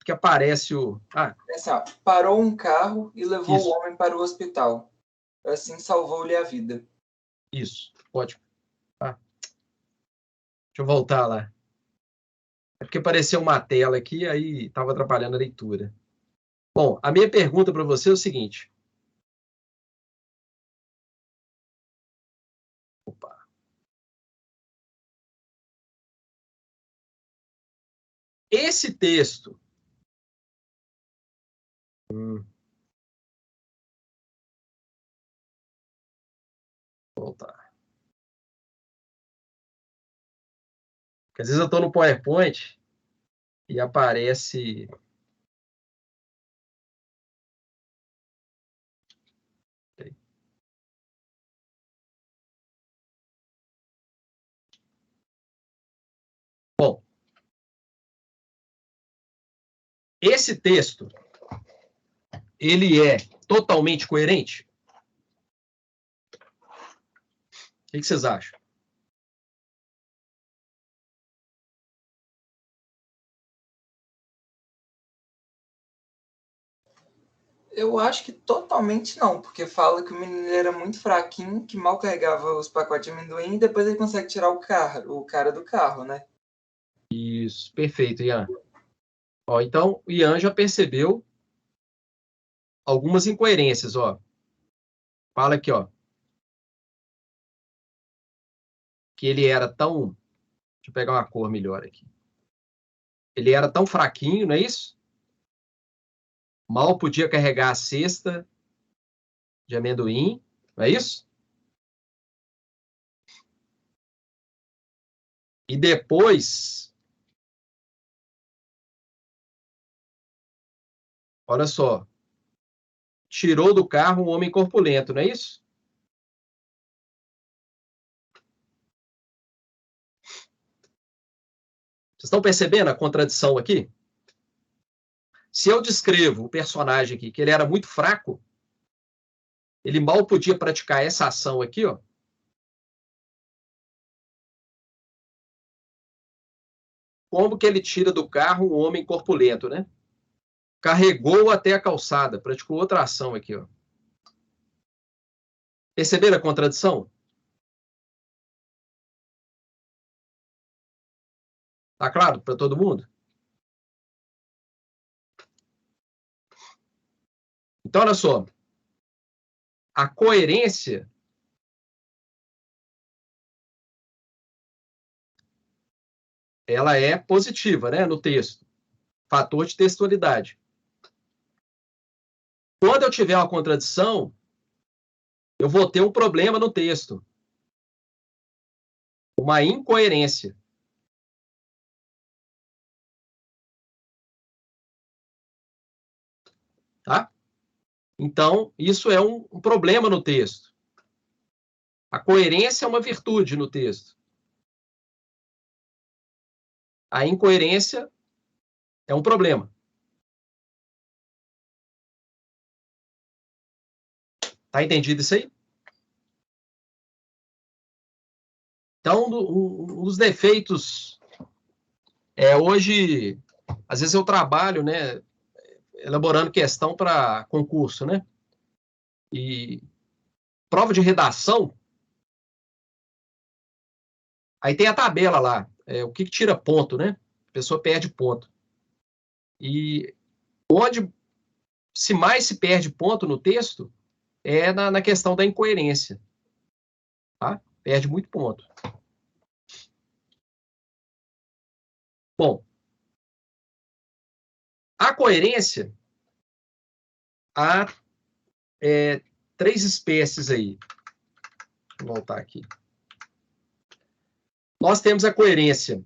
Que aparece o. Assim, ó, parou um carro e levou Isso. o homem para o hospital. Assim salvou-lhe a vida. Isso, pode. Deixa eu voltar lá. É porque apareceu uma tela aqui, aí estava atrapalhando a leitura. Bom, a minha pergunta para você é o seguinte. Opa. Esse texto. Voltar. Porque às vezes eu estou no PowerPoint e aparece. Bom, esse texto, ele é totalmente coerente? O que vocês acham? Eu acho que totalmente não, porque fala que o menino era muito fraquinho, que mal carregava os pacotes de amendoim e depois ele consegue tirar o cara do carro, né? Isso, perfeito, Ian. Ó, então, o Ian já percebeu algumas incoerências, ó. Fala aqui, ó. Que ele era tão... Deixa eu pegar uma cor melhor aqui. Ele era tão fraquinho, não é isso? Mal podia carregar a cesta de amendoim, não é isso? E depois, olha só, tirou do carro um homem corpulento, não é isso? Vocês estão percebendo a contradição aqui? Se eu descrevo o personagem aqui, que ele era muito fraco, ele mal podia praticar essa ação aqui, ó. Como que ele tira do carro um homem corpulento, né? Carregou até a calçada, praticou outra ação aqui, ó. Perceberam a contradição? Tá claro para todo mundo? Então, olha só. A coerência ela é positiva, né, no texto. Fator de textualidade. Quando eu tiver uma contradição, eu vou ter um problema no texto. Uma incoerência. Tá? Então, isso é um problema no texto. A coerência é uma virtude no texto. a incoerência é um problema. Tá entendido isso aí? Então, os defeitos... hoje, às vezes eu trabalho, né, elaborando questão para concurso, né? E prova de redação, aí tem a tabela lá, o que tira ponto, né? A pessoa perde ponto. E onde se mais se perde ponto no texto é na questão da incoerência. Tá? Perde muito ponto. Bom, a coerência, há três espécies aí. Vou voltar aqui. Nós temos a coerência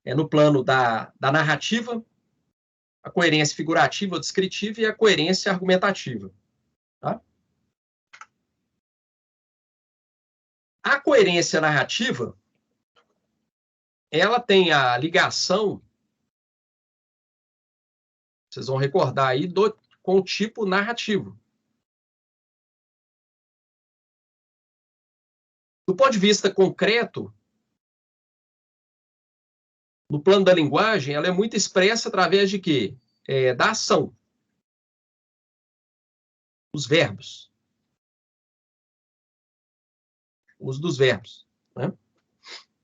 no plano da narrativa, a coerência figurativa ou descritiva e a coerência argumentativa. Tá? A coerência narrativa, ela tem a ligação, vocês vão recordar aí, com o tipo narrativo. Do ponto de vista concreto, no plano da linguagem, ela é muito expressa através de quê? Da ação. Os verbos. O uso dos verbos. Né?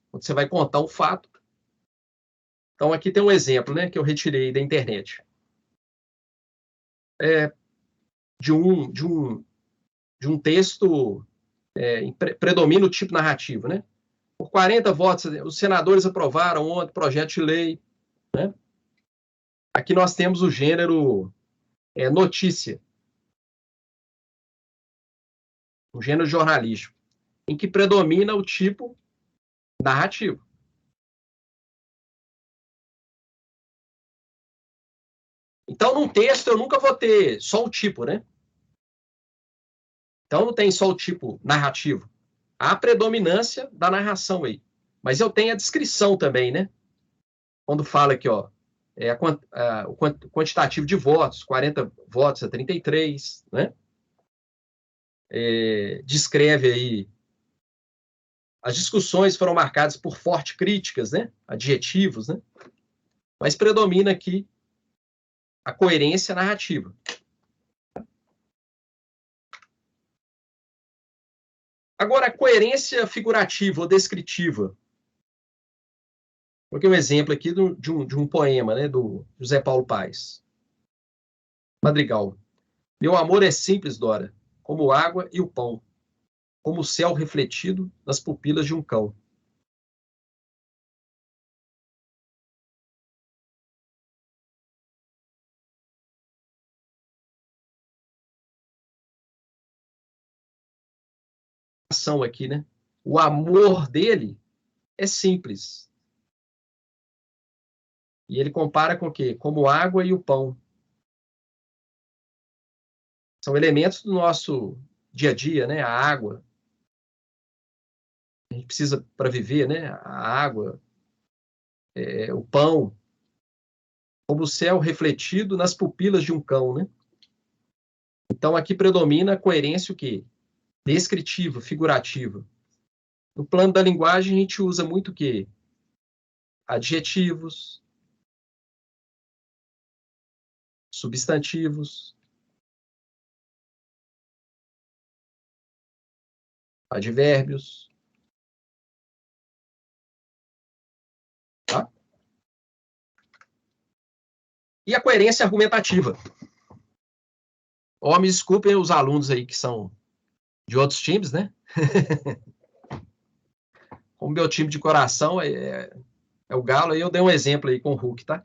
Quando você vai contar um fato. Então, aqui tem um exemplo, né, que eu retirei da internet. De um texto, predomina o tipo narrativo, né? Por 40 votos, os senadores aprovaram ontem o projeto de lei. Né? Aqui nós temos o gênero notícia. O gênero jornalístico, em que predomina o tipo narrativo. Então, num texto, eu nunca vou ter só o tipo, né? Então, não tem só o tipo narrativo. Há a predominância da narração aí. Mas eu tenho a descrição também, né? Quando fala aqui, ó, o quantitativo de votos, 40 votos a 33, né? Descreve aí. As discussões foram marcadas por fortes críticas, né? Adjetivos, né? Mas predomina aqui a coerência narrativa. Agora, a coerência figurativa ou descritiva. Vou dar um exemplo aqui de um poema, né, do José Paulo Paes. Madrigal. Meu amor é simples, Dora, como água e o pão, como o céu refletido nas pupilas de um cão. Ação aqui, né? O amor dele é simples. E ele compara com o quê? Como água e o pão. São elementos do nosso dia a dia, né? A água. A gente precisa para viver, né? A água, o pão, como o céu refletido nas pupilas de um cão, né? Então, aqui predomina a coerência o quê? Descritiva, figurativa. No plano da linguagem, a gente usa muito o quê? Adjetivos, substantivos, advérbios. Tá? E a coerência argumentativa. Me desculpem os alunos aí que são de outros times, né? Como meu time de coração é o Galo, aí eu dei um exemplo aí com o Hulk, tá?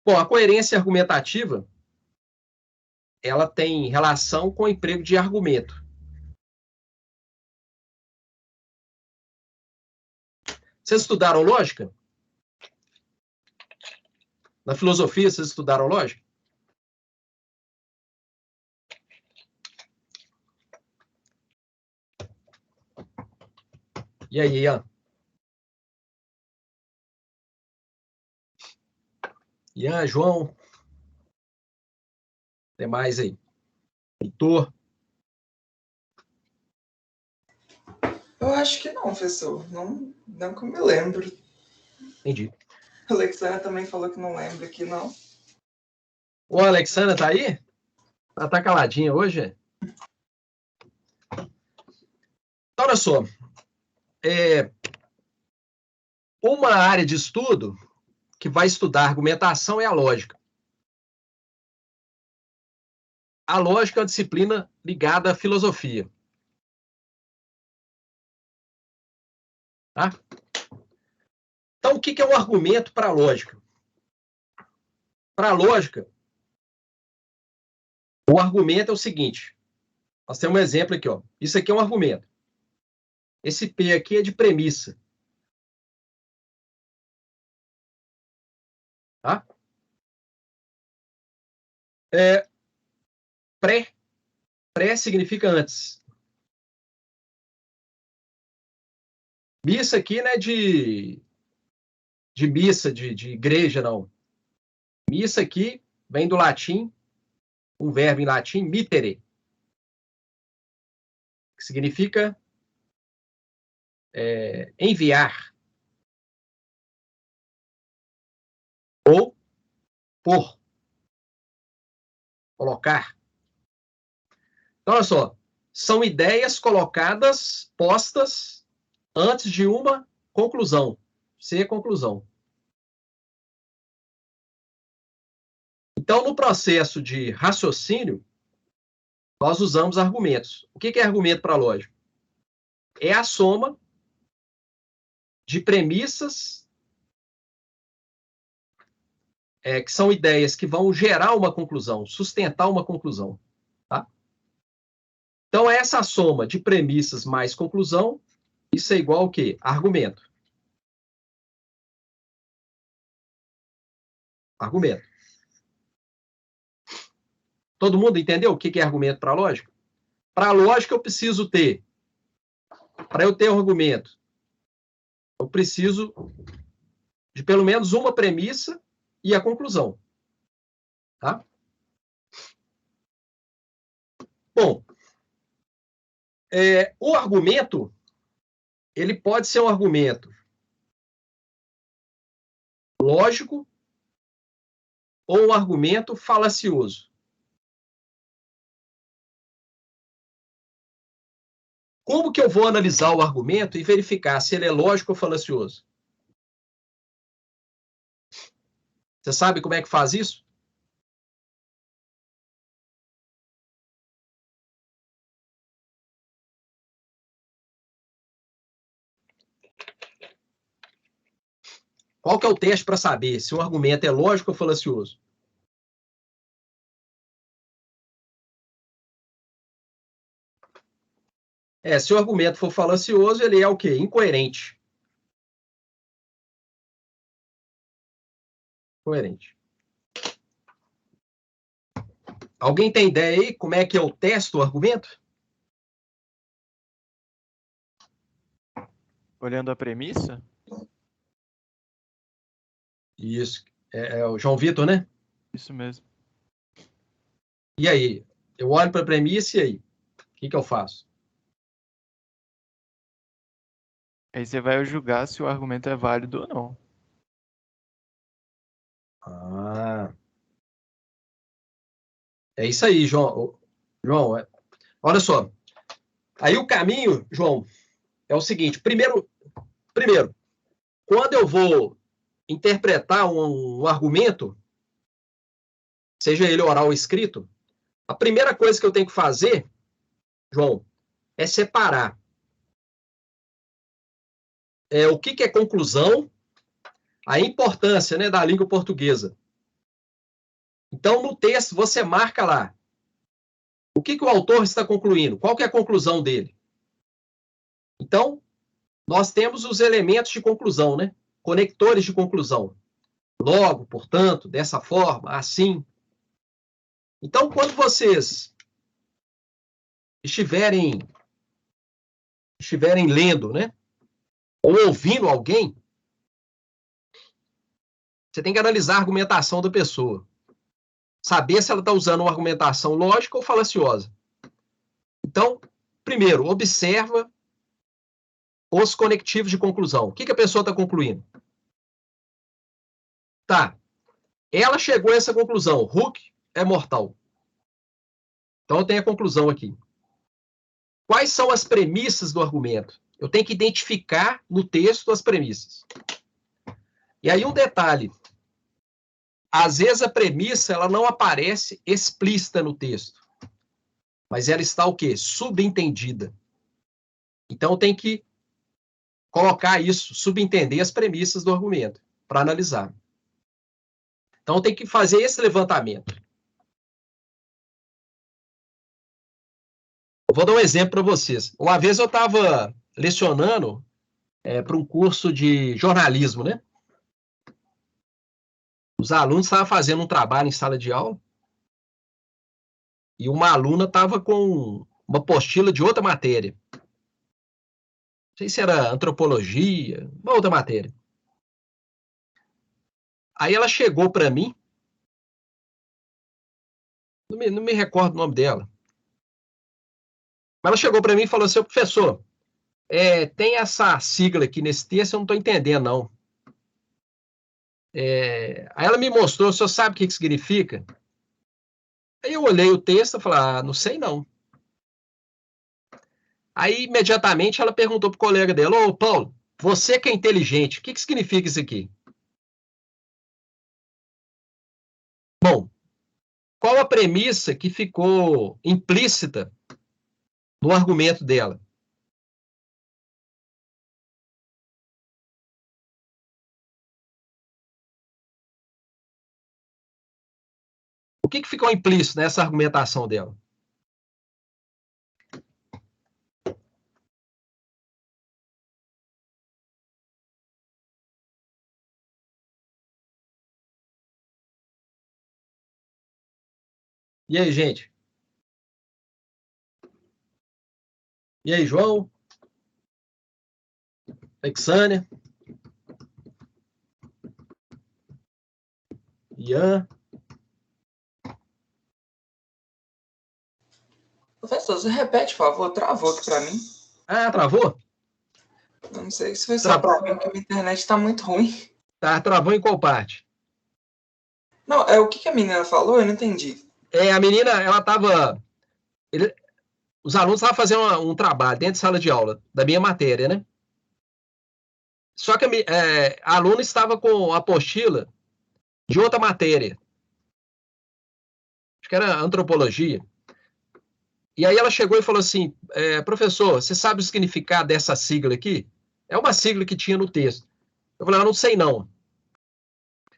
Bom, a coerência argumentativa, ela tem relação com o emprego de argumento. Vocês estudaram lógica? Na filosofia, vocês estudaram lógica? E aí, Ian? Ian, João. Tem mais aí. Heitor. Eu acho que não, professor. Não que eu me lembro. Entendi. A Alexandra também falou que não lembra aqui, não. Ô, Alexandra, tá aí? Ela tá caladinha hoje? Então, olha só. Uma área de estudo que vai estudar argumentação é a lógica. A lógica é uma disciplina ligada à filosofia. Tá? Então, o que é um argumento para a lógica? Para a lógica, o argumento é o seguinte. Nós temos um exemplo aqui, ó. Isso aqui é um argumento. Esse P aqui é de premissa. Tá? Pré significa antes. Missa aqui não é de missa, de igreja, não. Missa aqui vem do latim, um verbo em latim, mittere, que significa enviar. Ou por. Colocar. Então, olha só. São ideias colocadas, postas, antes de uma conclusão. Ser conclusão. Então, no processo de raciocínio, nós usamos argumentos. O que é argumento para a lógica? É a soma de premissas, que são ideias que vão gerar uma conclusão, sustentar uma conclusão. Tá? Então, essa soma de premissas mais conclusão, isso é igual ao quê? Argumento. Argumento. Todo mundo entendeu o que é argumento para a lógica? Para a lógica, eu preciso ter, para eu ter um argumento, eu preciso de pelo menos uma premissa e a conclusão. Tá? Bom, o argumento, ele pode ser um argumento lógico ou um argumento falacioso. Como que eu vou analisar o argumento e verificar se ele é lógico ou falacioso? Você sabe como é que faz isso? Qual que é o teste para saber se um argumento é lógico ou falacioso? Se o argumento for falacioso, ele é o quê? Incoerente. Coerente. Alguém tem ideia aí como é que eu testo o argumento? Olhando a premissa? Isso. É o João Vitor, né? Isso mesmo. E aí? Eu olho para a premissa e aí? O que eu faço? Aí você vai julgar se o argumento é válido ou não. Ah. É isso aí, João. João, olha só. Aí o caminho, João, é o seguinte. Primeiro, quando eu vou interpretar um argumento, seja ele oral ou escrito, a primeira coisa que eu tenho que fazer, João, é separar o que é conclusão, a importância, né, da língua portuguesa. Então, no texto, você marca lá o que o autor está concluindo, qual que é a conclusão dele. Então, nós temos os elementos de conclusão, né? Conectores de conclusão. Logo, portanto, dessa forma, assim. Então, quando vocês estiverem lendo, né? Ou ouvindo alguém, Você tem que analisar a argumentação da pessoa. Saber se ela está usando uma argumentação lógica ou falaciosa. Então, primeiro, observa os conectivos de conclusão. O que a pessoa está concluindo? Tá. Ela chegou a essa conclusão. Hulk é mortal. Então, eu tenho a conclusão aqui. Quais são as premissas do argumento? Eu tenho que identificar no texto as premissas. E aí, um detalhe. Às vezes, a premissa ela não aparece explícita no texto. Mas ela está o quê? Subentendida. Então, eu tenho que colocar isso, subentender as premissas do argumento, para analisar. Então, tem que fazer esse levantamento. Vou dar um exemplo para vocês. Uma vez eu estava lecionando para um curso de jornalismo, né? Os alunos estavam fazendo um trabalho em sala de aula e uma aluna estava com uma apostila de outra matéria. Não sei se era antropologia, uma outra matéria. Aí ela chegou para mim, não me recordo o nome dela, mas ela chegou para mim e falou assim: professor, tem essa sigla aqui nesse texto, eu não estou entendendo, não. Aí ela me mostrou, o senhor sabe o que significa? Aí eu olhei o texto e falei, não sei não. Aí, imediatamente, ela perguntou pro colega dela, ô, Paulo, você que é inteligente, o que significa isso aqui? Bom, qual a premissa que ficou implícita no argumento dela? O que ficou implícito nessa argumentação dela? E aí, gente? E aí, João? Alexânia? Ian? Professor, você repete, por favor, travou aqui para mim. Travou? Eu não sei se foi só para mim, porque a minha internet está muito ruim. Tá, travou em qual parte? Não, o que a menina falou? Eu não entendi. A menina, ela estava... Os alunos estavam fazendo um trabalho dentro de sala de aula, da minha matéria, né? Só que a aluna estava com a apostila de outra matéria. Acho que era antropologia. E aí ela chegou e falou assim, professor, você sabe o significado dessa sigla aqui? É uma sigla que tinha no texto. Eu falei, eu não sei não.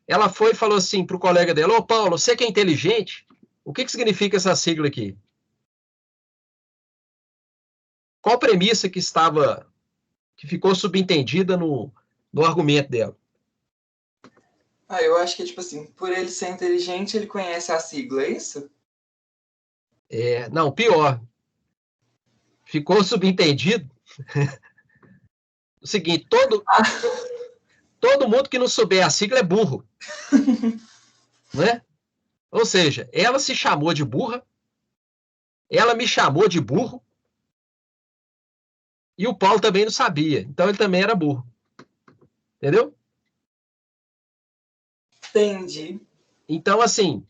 Ela foi e falou assim para o colega dela, ô Paulo, você que é inteligente, o que significa essa sigla aqui? Qual a premissa que ficou subentendida no argumento dela? Eu acho que, tipo assim, por ele ser inteligente, ele conhece a sigla, é isso? Não, pior. Ficou subentendido o seguinte, todo mundo que não souber a sigla é burro. Né? Ou seja, ela se chamou de burra, ela me chamou de burro, e o Paulo também não sabia. Então ele também era burro. Entendeu? Entendi. Então, assim,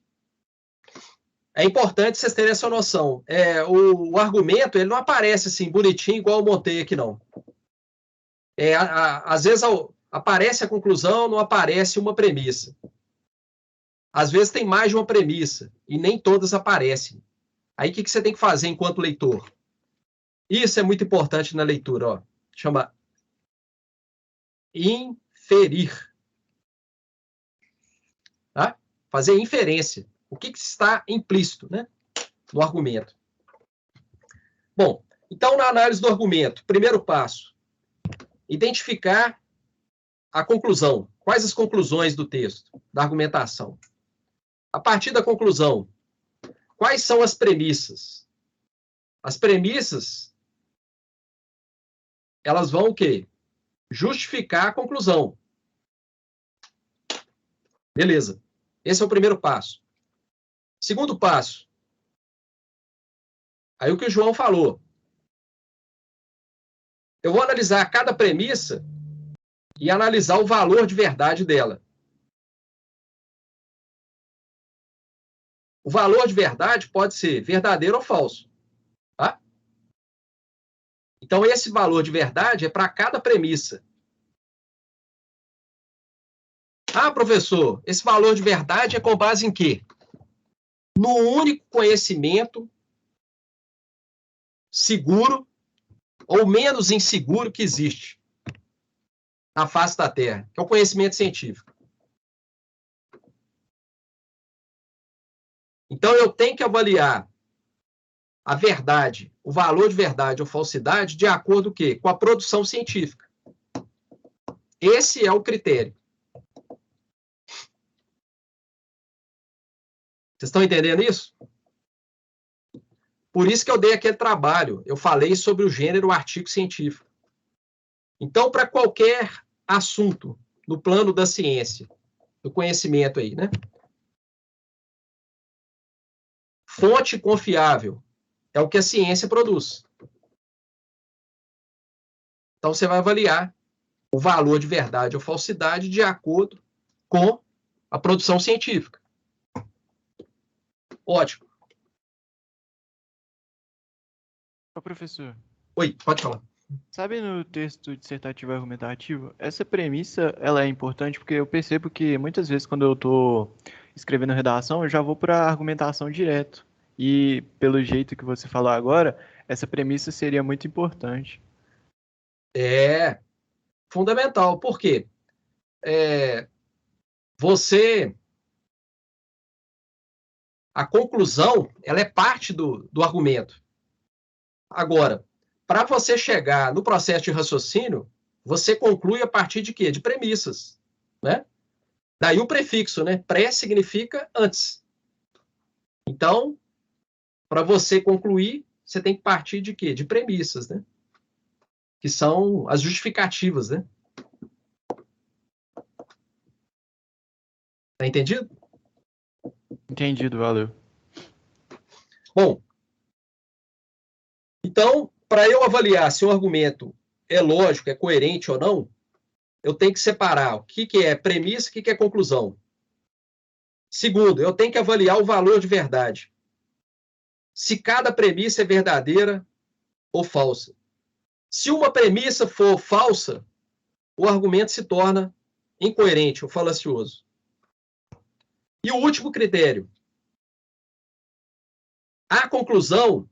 é importante vocês terem essa noção. O argumento, ele não aparece assim, bonitinho, igual eu montei aqui, não. Às vezes aparece a conclusão, não aparece uma premissa. Às vezes tem mais de uma premissa, e nem todas aparecem. Aí, o que você tem que fazer enquanto leitor? Isso é muito importante na leitura, ó. Chama inferir. Tá? Fazer inferência. O que está implícito, né, no argumento. Bom, então, na análise do argumento, primeiro passo, identificar a conclusão. Quais as conclusões do texto, da argumentação? A partir da conclusão, quais são as premissas? As premissas, elas vão o quê? Justificar a conclusão. Beleza. Esse é o primeiro passo. Segundo passo. Aí o que o João falou. Eu vou analisar cada premissa e analisar o valor de verdade dela. O valor de verdade pode ser verdadeiro ou falso. Tá? Então, esse valor de verdade é para cada premissa. Ah, professor, esse valor de verdade é com base em quê? No único conhecimento seguro ou menos inseguro que existe na face da Terra, que é o conhecimento científico. Então, eu tenho que avaliar a verdade, o valor de verdade ou falsidade, de acordo com o quê? Com a produção científica. Esse é o critério. Vocês estão entendendo isso? Por isso que eu dei aquele trabalho. Eu falei sobre o gênero artigo científico. Então, para qualquer assunto no plano da ciência, do conhecimento aí, né? Fonte confiável é o que a ciência produz. Então, você vai avaliar o valor de verdade ou falsidade de acordo com a produção científica. Ótimo. Ô, professor, Oi, pode falar. sabe no texto dissertativo argumentativo, essa premissa, ela é importante porque eu percebo que muitas vezes quando eu estou escrevendo redação, eu já vou para a argumentação direto. E pelo jeito que você falou agora, essa premissa seria muito importante. É fundamental. Por quê? Você... A conclusão, ela é parte do argumento. Agora, para você chegar no processo de raciocínio, você conclui a partir de quê? De premissas, né? Daí o prefixo, né? Pré significa antes. Então, para você concluir, você tem que partir de quê? De premissas, né? Que são as justificativas, né? Tá entendido? Entendido, valeu. Bom, então, para eu avaliar se um argumento é lógico, é coerente ou não, eu tenho que separar o que é premissa e o que é conclusão. Segundo, eu tenho que avaliar o valor de verdade. Se cada premissa é verdadeira ou falsa. Se uma premissa for falsa, o argumento se torna incoerente ou falacioso. E o último critério. A conclusão,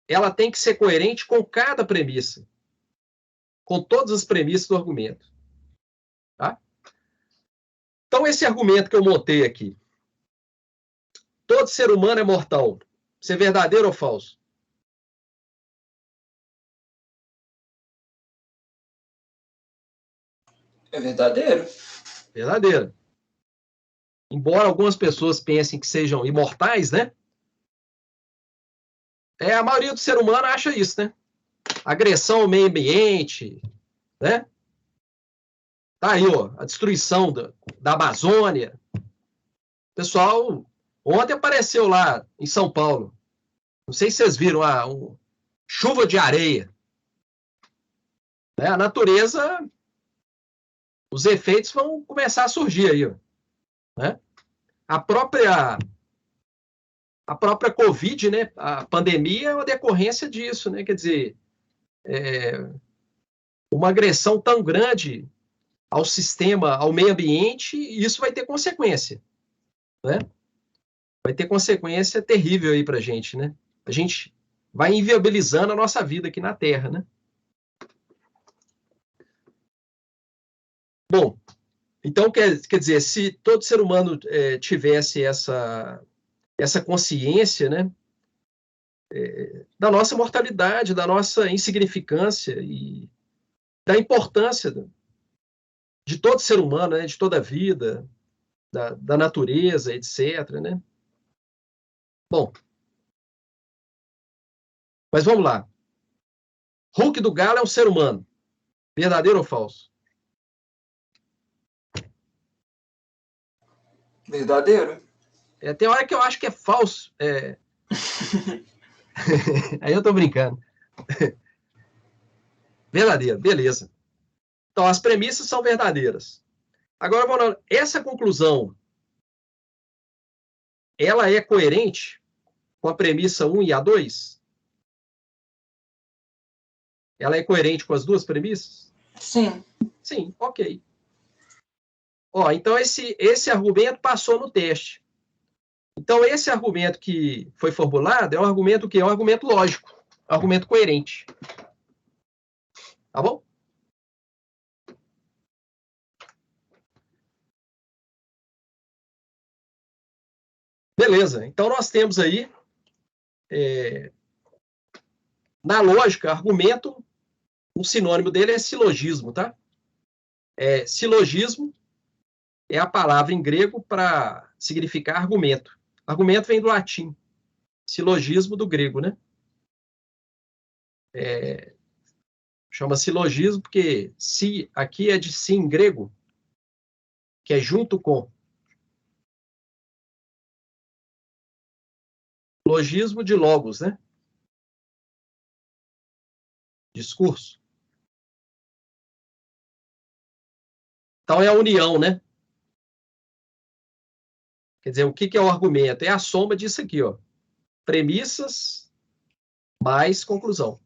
ela tem que ser coerente com cada premissa. Com todas as premissas do argumento. Tá? Então, esse argumento que eu montei aqui. Todo ser humano é mortal. Isso é verdadeiro ou falso? É verdadeiro. Verdadeiro. Embora algumas pessoas pensem que sejam imortais, né? A maioria do ser humano acha isso, né? Agressão ao meio ambiente, né? Tá aí, ó, a destruição da Amazônia. Pessoal, ontem apareceu lá em São Paulo. Não sei se vocês viram chuva de areia. Né? A natureza, os efeitos vão começar a surgir aí, ó, né? A própria Covid, né? A pandemia é uma decorrência disso, né? Quer dizer, uma agressão tão grande ao sistema, ao meio ambiente, e isso vai ter consequência, né? Vai ter consequência terrível aí para a gente, né? A gente vai inviabilizando a nossa vida aqui na Terra, né? Bom, então quer dizer, se todo ser humano tivesse essa consciência, né? Da nossa mortalidade, da nossa insignificância e da importância de todo ser humano, né? De toda a vida, da natureza, etc., né? Bom, mas vamos lá. Hulk do Galo é um ser humano. Verdadeiro ou falso? Verdadeiro. Tem hora que eu acho que é falso. Aí eu tô brincando. Verdadeiro, beleza. Então, as premissas são verdadeiras. Agora, essa conclusão, ela é coerente com a premissa 1 e a 2? Ela é coerente com as duas premissas? Sim. Sim, ok. Então esse argumento passou no teste. Então, esse argumento que foi formulado é um argumento que é um argumento lógico, um argumento coerente. Tá bom? Beleza. Então, nós temos aí, na lógica, argumento, um sinônimo dele é silogismo, tá? Silogismo é a palavra em grego para significar argumento. Argumento vem do latim. Silogismo do grego, né? Chama silogismo porque si aqui é de si em grego, que é junto com. Logismo de logos, né? Discurso. Então, é a união, né? Quer dizer, o que é o argumento? É a soma disso aqui, ó. Premissas mais conclusão.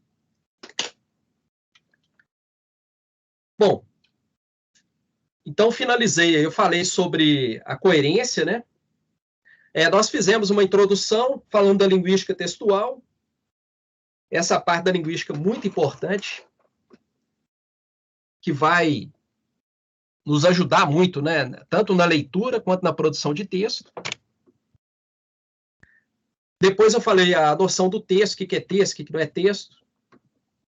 Bom, então finalizei. Eu falei sobre a coerência, né? Nós fizemos uma introdução falando da linguística textual. Essa parte da linguística muito importante, que vai nos ajudar muito, né? Tanto na leitura quanto na produção de texto. Depois eu falei a noção do texto, o que é texto, o que não é texto.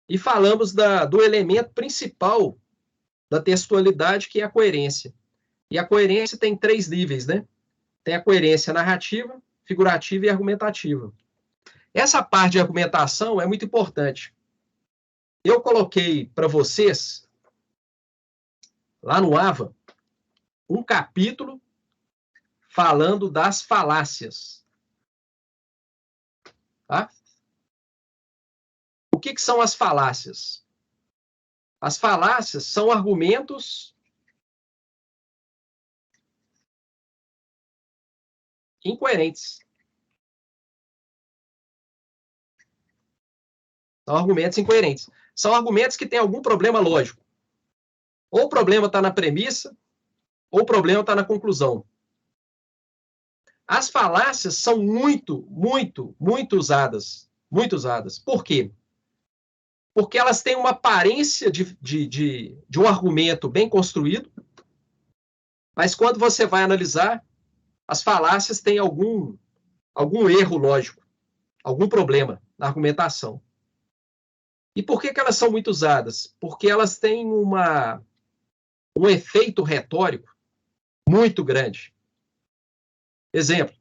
E falamos do elemento principal da textualidade, que é a coerência. E a coerência tem 3 níveis, né? Tem a coerência narrativa, figurativa e argumentativa. Essa parte de argumentação é muito importante. Eu coloquei para vocês, lá no AVA, um capítulo falando das falácias. Tá? O que são as falácias? As falácias são argumentos incoerentes. São argumentos incoerentes. São argumentos que têm algum problema lógico. Ou o problema está na premissa, ou o problema está na conclusão. As falácias são muito usadas. Muito usadas. Por quê? Porque elas têm uma aparência de um argumento bem construído, mas quando você vai analisar, as falácias têm algum erro lógico, algum problema na argumentação. E por que elas são muito usadas? Porque elas têm um efeito retórico muito grande. Exemplo,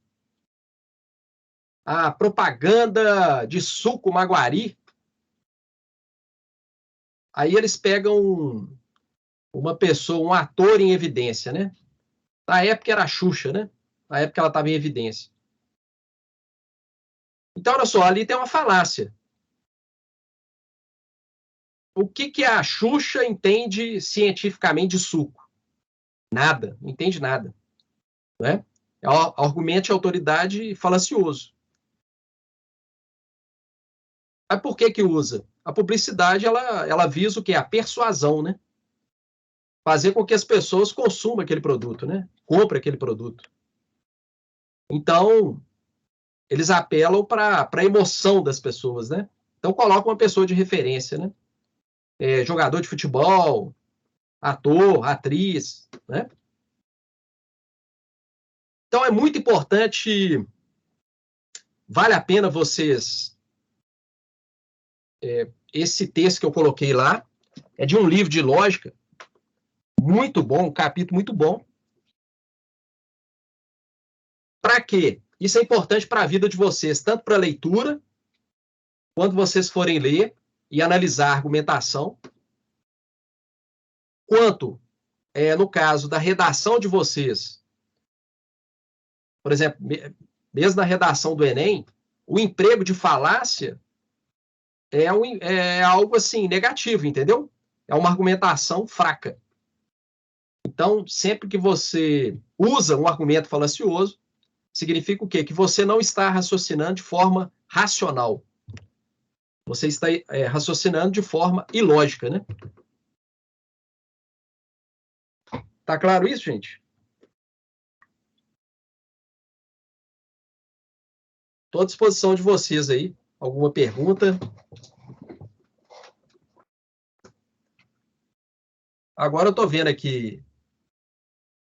a propaganda de suco Maguari, aí eles pegam uma pessoa, um ator em evidência, né? Na época era a Xuxa, né? Na época ela estava em evidência. Então, olha só, ali tem uma falácia. O que a Xuxa entende cientificamente de suco? Nada, não entende nada. Né? É argumento de autoridade falacioso. Mas por que usa? A publicidade, ela visa o quê? A persuasão, né? Fazer com que as pessoas consumam aquele produto, né? Comprem aquele produto. Então, eles apelam para a emoção das pessoas, né? Então, colocam uma pessoa de referência, né? Jogador de futebol, ator, atriz, né? Então, é muito importante, vale a pena vocês... esse texto que eu coloquei lá é de um livro de lógica muito bom, um capítulo muito bom. Para quê? Isso é importante para a vida de vocês, tanto para a leitura, quando vocês forem ler e analisar a argumentação, quanto, no caso da redação de vocês, por exemplo, mesmo na redação do Enem, o emprego de falácia é algo assim negativo, entendeu? É uma argumentação fraca. Então, sempre que você usa um argumento falacioso, significa o quê? Que você não está raciocinando de forma racional. Você está raciocinando de forma ilógica, né? Tá claro isso, gente? Estou à disposição de vocês aí. Alguma pergunta? Agora eu estou vendo aqui.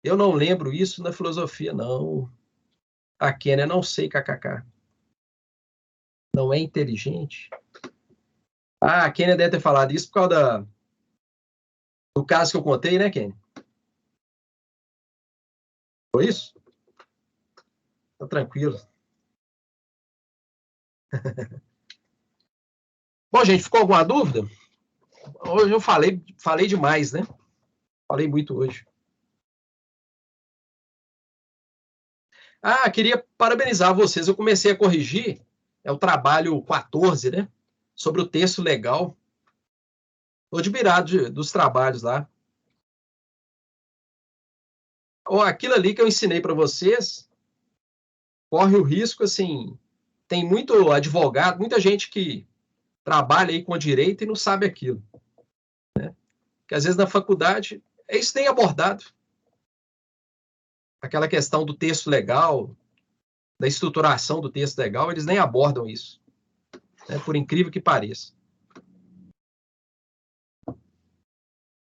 Eu não lembro isso na filosofia, não. A Kênia, não sei, kkk. Não é inteligente? Ah, a Kênia deve ter falado isso por causa do caso que eu contei, né, Kênia? Foi isso? Tá tranquilo. Bom, gente, ficou alguma dúvida? Hoje eu falei demais, né? Falei muito hoje. Ah, queria parabenizar vocês. Eu comecei a corrigir, o trabalho 14, né? Sobre o texto legal. Estou admirado dos trabalhos lá. Aquilo ali que eu ensinei para vocês, corre o risco, assim, tem muito advogado, muita gente que trabalha aí com a direita e não sabe aquilo. Né? Que às vezes na faculdade, isso nem abordado. Aquela questão do texto legal, da estruturação do texto legal, eles nem abordam isso. Né? Por incrível que pareça.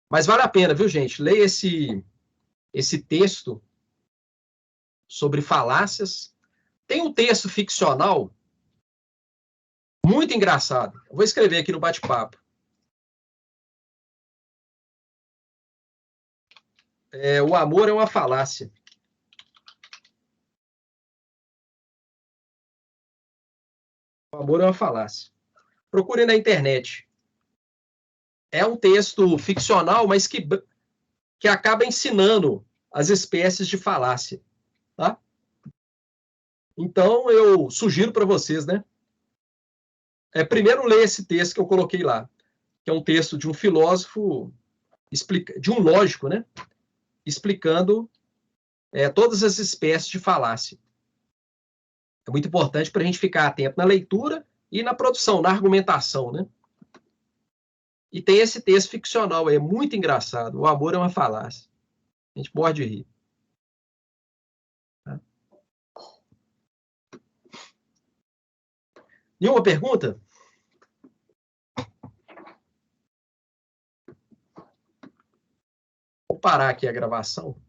Mas vale a pena, viu, gente? Leia esse texto sobre falácias. Tem um texto ficcional muito engraçado. Eu vou escrever aqui no bate-papo. O amor é uma falácia. O amor é uma falácia. Procure na internet. É um texto ficcional, mas que acaba ensinando as espécies de falácia. Tá? Então, eu sugiro para vocês, né? Primeiro, ler esse texto que eu coloquei lá, que é um texto de um filósofo, de um lógico, né? Explicando todas as espécies de falácia. É muito importante para a gente ficar atento na leitura e na produção, na argumentação, né? E tem esse texto ficcional, é muito engraçado. O amor é uma falácia. A gente pode rir. Tá? Nenhuma pergunta? Vou parar aqui a gravação.